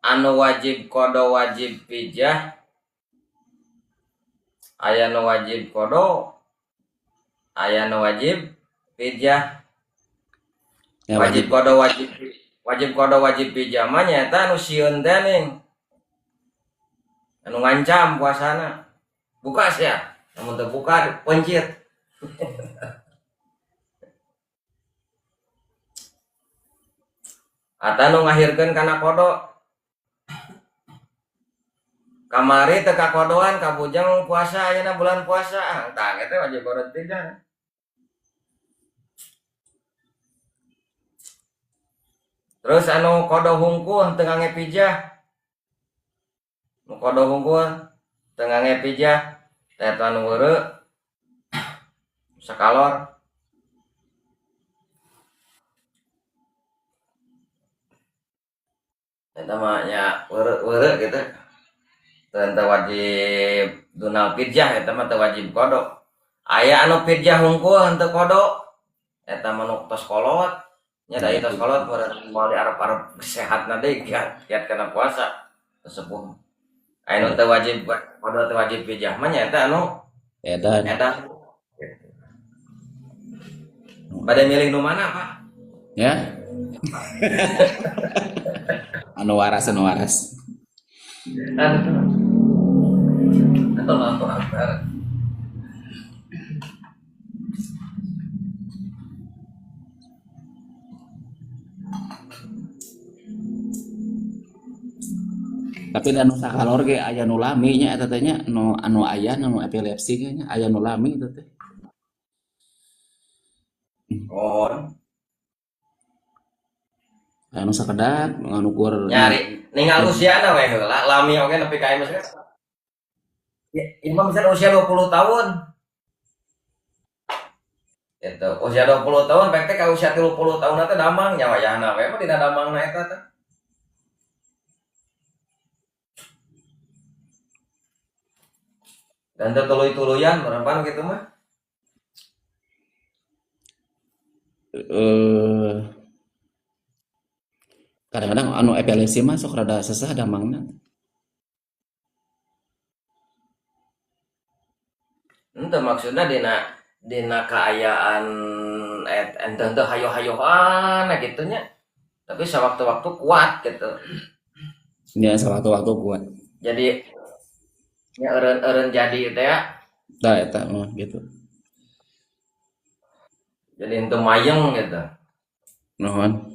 Anu wajib kodo wajib pijah. Aya nu wajib kodo, aya nu wajib pijah. Ya, Wajib kodo wajib pijah mah nyaeta anu sieun teh ning. Anu ngancam puasana. Buka sia, namun teu buka pencit. Ata nu ngahirkeun kana kodo. Kamari teu kakodoan kabujang puasa ayeuna bulan puasa. Tah eta wajib kodo pijah. Terus anu kodo hungkul teu ngange pijah. Nu kodo hungkul teu ngange pijah. Teh anu weureu sakalor. Eta mah nya weureu gitu. Teu wajib dunal pijah eta mah teu wajib kodo. Aya anu pijah hungkul henteu kodo. Eta mah nu tos kolot. Nya da tos kolot moal diarep-arep sehatna deui kiat kana puasa tesepuh. Aya nu teu wajib kodo teu wajib pijah mah nya eta anu edan. Bade milih nu mana, Pak? Ya. anu waras. Atau apa? Tapi anu sakalor ge aya nu lami nya eta teh nya anu aya anu epilepsi ge nya aya nu lami itu teh. Oh, Anu sakedap anu kur nyari ningal usiana we heula, lami oge nepi ka MS kan. Ya, imam misalnya usia 20 tahun. Itu usia 20 tahun baik teh ka usia 30 tahun teh damang nya wayahna we mah dina damangna eta teh. Dan teu tuluy-tuluyan berempan gitu mah. Kadang-kadang anu epilepsi mah sok rada sesah damangna. Ente maksudna dina kaayaan ente hayo-hayoan gitu nya. Tapi sewaktu-waktu kuat gitu. Nya sewaktu-waktu kuat. Jadi nya eureun jadi teh ya. Tah eta mah gitu. Jadi ente mayeng gitu. Nuhun.